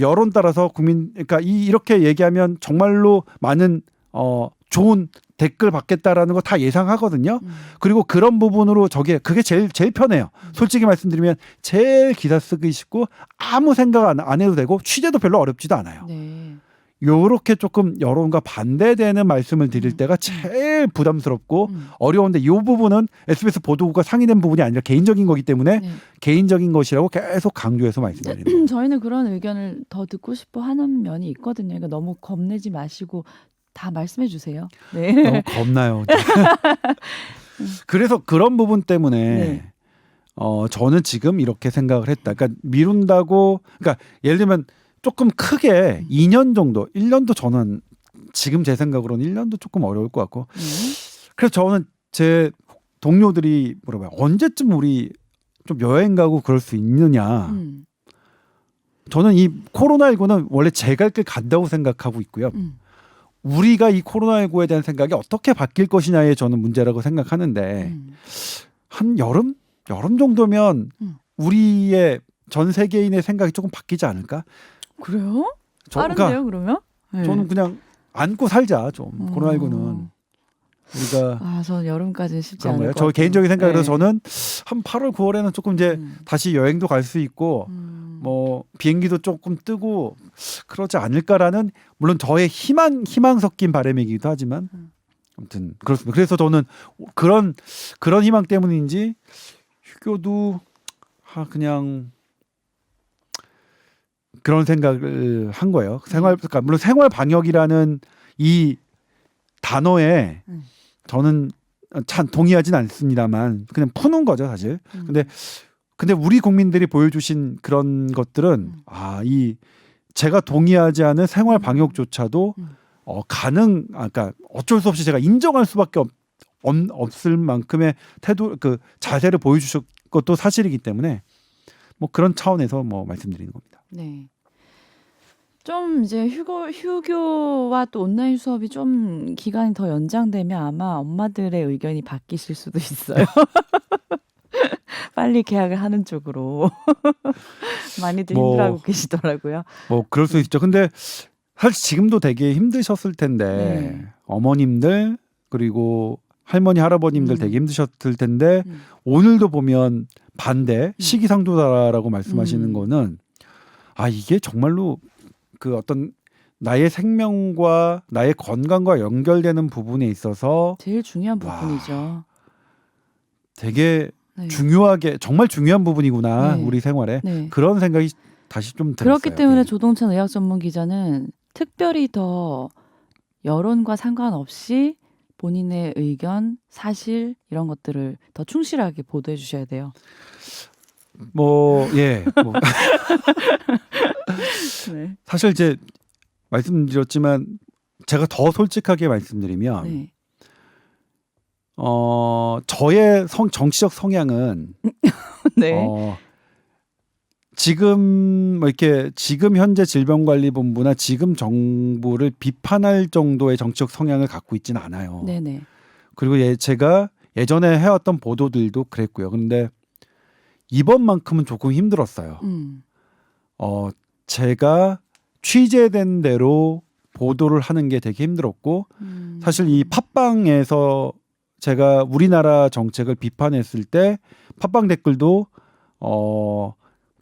여론 따라서 그러니까 이렇게 얘기하면 정말로 많은 좋은 댓글 받겠다라는 거 다 예상하거든요. 그리고 그런 부분으로 그게 제일 편해요. 솔직히 말씀드리면 제일 기사 쓰기 쉽고 아무 생각 안 해도 되고 취재도 별로 어렵지도 않아요. 네. 요렇게 조금 여론과 반대되는 말씀을 드릴 때가 제일 부담스럽고 어려운데 이 부분은 SBS 보도국과 상의된 부분이 아니라 개인적인 거기 때문에 개인적인 것이라고 계속 강조해서 말씀드립니다. 저희는 그런 의견을 더 듣고 싶어 하는 면이 있거든요. 그러니까 너무 겁내지 마시고 다 말씀해 주세요. 네. 너무 겁나요. 그래서 그런 부분 때문에 저는 지금 이렇게 생각을 했다. 그러니까 미룬다고 그러니까 예를 들면 조금 크게 2년 정도 1년도 저는 지금 제 생각으로는 1년도 조금 어려울 것 같고 그래서 저는 제 동료들이 물어봐요. 언제쯤 우리 좀 여행 가고 그럴 수 있느냐. 저는 이 코로나19는 원래 제 갈 길 간다고 생각하고 있고요. 우리가 이 코로나19에 대한 생각이 어떻게 바뀔 것이냐에 저는 문제라고 생각하는데 한 여름 정도면 우리의 전 세계인의 생각이 조금 바뀌지 않을까? 그래요? 빠른데요, 그러면? 네. 저는 그냥 안고 살자 좀 코로나19는 우리가 전 여름까지는 쉽지 않을 것 저 같아요. 개인적인 생각으로 저는 한 8월 9월에는 조금 이제 다시 여행도 갈 수 있고 뭐 비행기도 조금 뜨고 그러지 않을까라는 물론 저의 희망 섞인 바람이기도 하지만 아무튼 그렇습니다. 그래서 저는 그런 희망 때문인지 휴교도 그냥 그런 생각을 한 거예요. 그러니까 물론 생활 방역이라는 이 단어에 저는 참 동의하진 않습니다만 그냥 푸는 거죠 사실. 근데 우리 국민들이 보여주신 그런 것들은 제가 동의하지 않은 생활 방역조차도 그러니까 어쩔 수 없이 제가 인정할 수밖에 없을 만큼의 태도 그 자세를 보여주신 것도 사실이기 때문에 뭐 그런 차원에서 뭐 말씀드리는 겁니다. 네. 좀 이제 휴교와 또 온라인 수업이 좀 기간이 더 연장되면 아마 엄마들의 의견이 바뀌실 수도 있어요. 빨리 개학을 하는 쪽으로 많이들 힘들어하고 계시더라고요. 뭐 그럴 수 있죠. 근데 사실 지금도 되게 힘드셨을 텐데 어머님들 그리고 할머니 할아버님들 되게 힘드셨을 텐데 오늘도 보면 반대 시기상조다라고 말씀하시는 거는 이게 정말로 그 어떤 나의 생명과 나의 건강과 연결되는 부분에 있어서 제일 중요한 부분이죠. 되게 중요하게 정말 중요한 부분이구나 우리 생활에 그런 생각이 다시 좀 들었어요. 그렇기 때문에 조동찬 의학 전문 기자는 특별히 더 여론과 상관없이 본인의 의견, 사실 이런 것들을 더 충실하게 보도해 주셔야 돼요. 사실 이제 말씀드렸지만 제가 더 솔직하게 말씀드리면 저의 정치적 성향은 지금 뭐 이렇게 지금 현재 질병관리본부나 지금 정부를 비판할 정도의 정치적 성향을 갖고 있지는 않아요. 네네. 그리고 제가 예전에 해왔던 보도들도 그랬고요. 근데 이번만큼은 조금 힘들었어요. 제가 취재된 대로 보도를 하는 게 되게 힘들었고 사실 이 팟빵에서 제가 우리나라 정책을 비판했을 때 팟빵 댓글도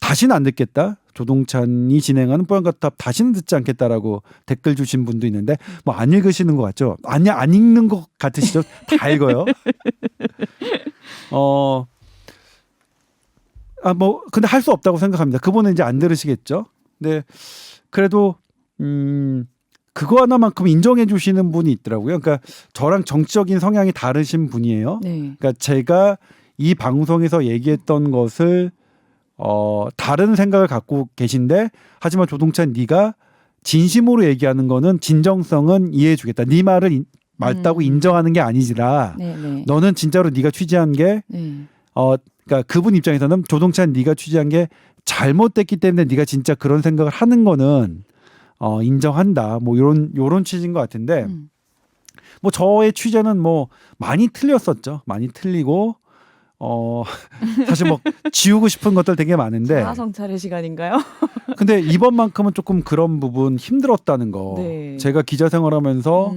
다시는 안 듣겠다. 조동찬이 진행하는 뽀얀거탑 다시는 듣지 않겠다라고 댓글 주신 분도 있는데 뭐 안 읽으시는 것 같죠? 아니 안 읽는 것 같으시죠? 다 읽어요. 뭐 근데 할 수 없다고 생각합니다. 그분은 이제 안 들으시겠죠. 근데 그래도 그거 하나만큼 인정해 주시는 분이 있더라고요. 그러니까 저랑 정치적인 성향이 다르신 분이에요. 네. 그러니까 제가 이 방송에서 얘기했던 것을 다른 생각을 갖고 계신데 하지만 조동찬 네가 진심으로 얘기하는 거는 진정성은 이해해 주겠다. 네 말을 맞다고 인정하는 게 아니지라 네네. 너는 진짜로 네가 취재한 게 네. 그러니까 그분 입장에서는 조동찬 네가 취재한 게 잘못됐기 때문에 네가 진짜 그런 생각을 하는 거는 인정한다. 뭐 요런 취지인 것 같은데 뭐 저의 취재는 뭐 많이 틀렸었죠. 많이 틀리고 사실 뭐 지우고 싶은 것들 되게 많은데 자아성찰의 시간인가요? 근데 이번만큼은 조금 그런 부분 힘들었다는 거. 네. 제가 기자 생활하면서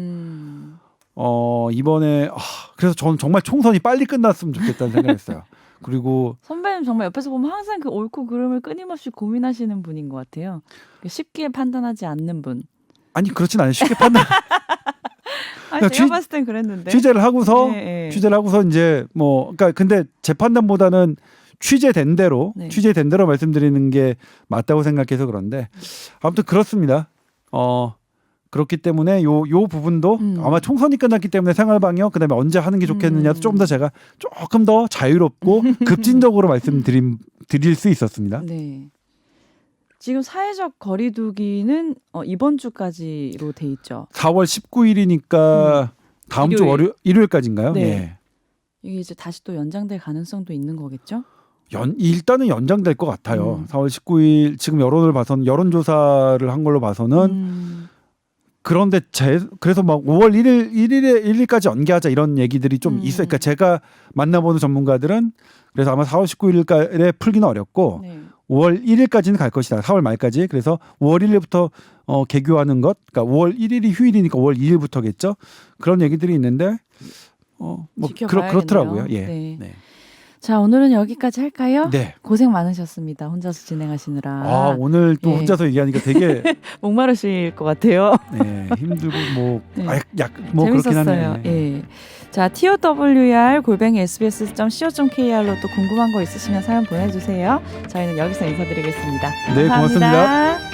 이번에 그래서 저는 정말 총선이 빨리 끝났으면 좋겠다는 생각했어요. 그리고 선배님 정말 옆에서 보면 항상 그 옳고 그름을 끊임없이 고민하시는 분인 것 같아요. 쉽게 판단하지 않는 분. 아니 그렇진 않아요. 쉽게 판단. 아니, 제가 봤을 땐 그랬는데. 취재를 하고서 네. 취재를 하고서 이제 뭐 그러니까 근데 제 판단보다는 취재된 대로 말씀드리는 게 맞다고 생각해서 그런데 아무튼 그렇습니다. 그렇기 때문에 요 부분도 아마 총선이 끝났기 때문에 생활방역 그다음에 언제 하는 게 좋겠느냐도 좀 더 제가 조금 더 자유롭고 급진적으로 말씀드릴 수 있었습니다. 네. 지금 사회적 거리두기는 이번 주까지로 돼 있죠. 4월 19일이니까 다음 주 일요일까지인가요? 네. 네. 이게 이제 다시 또 연장될 가능성도 있는 거겠죠? 일단은 연장될 것 같아요. 4월 19일 지금 여론조사를 한 걸로 봐서는 그런데 그래서 막 5월 1일까지 연기하자 이런 얘기들이 좀 있어요. 그러니까 제가 만나보는 전문가들은 그래서 아마 4월 19일에 풀기는 어렵고 네. 5월 1일까지는 갈 것이다. 4월 말까지. 그래서 5월 1일부터 개교하는 것. 그러니까 5월 1일이 휴일이니까 5월 2일부터겠죠. 그런 얘기들이 있는데 뭐 그렇더라고요. 예. 네. 네. 자, 오늘은 여기까지 할까요? 네. 고생 많으셨습니다. 혼자서 진행하시느라. 오늘 또 혼자서 얘기하니까 되게 목마르실 것 같아요. 네, 힘들고 뭐 네. 뭐 그렇긴 재밌었어요. 하네. 예. 자, TOWR@sbs.co.kr로 또 궁금한 거 있으시면 사연 보내주세요. 저희는 여기서 인사드리겠습니다. 네, 감사합니다. 고맙습니다.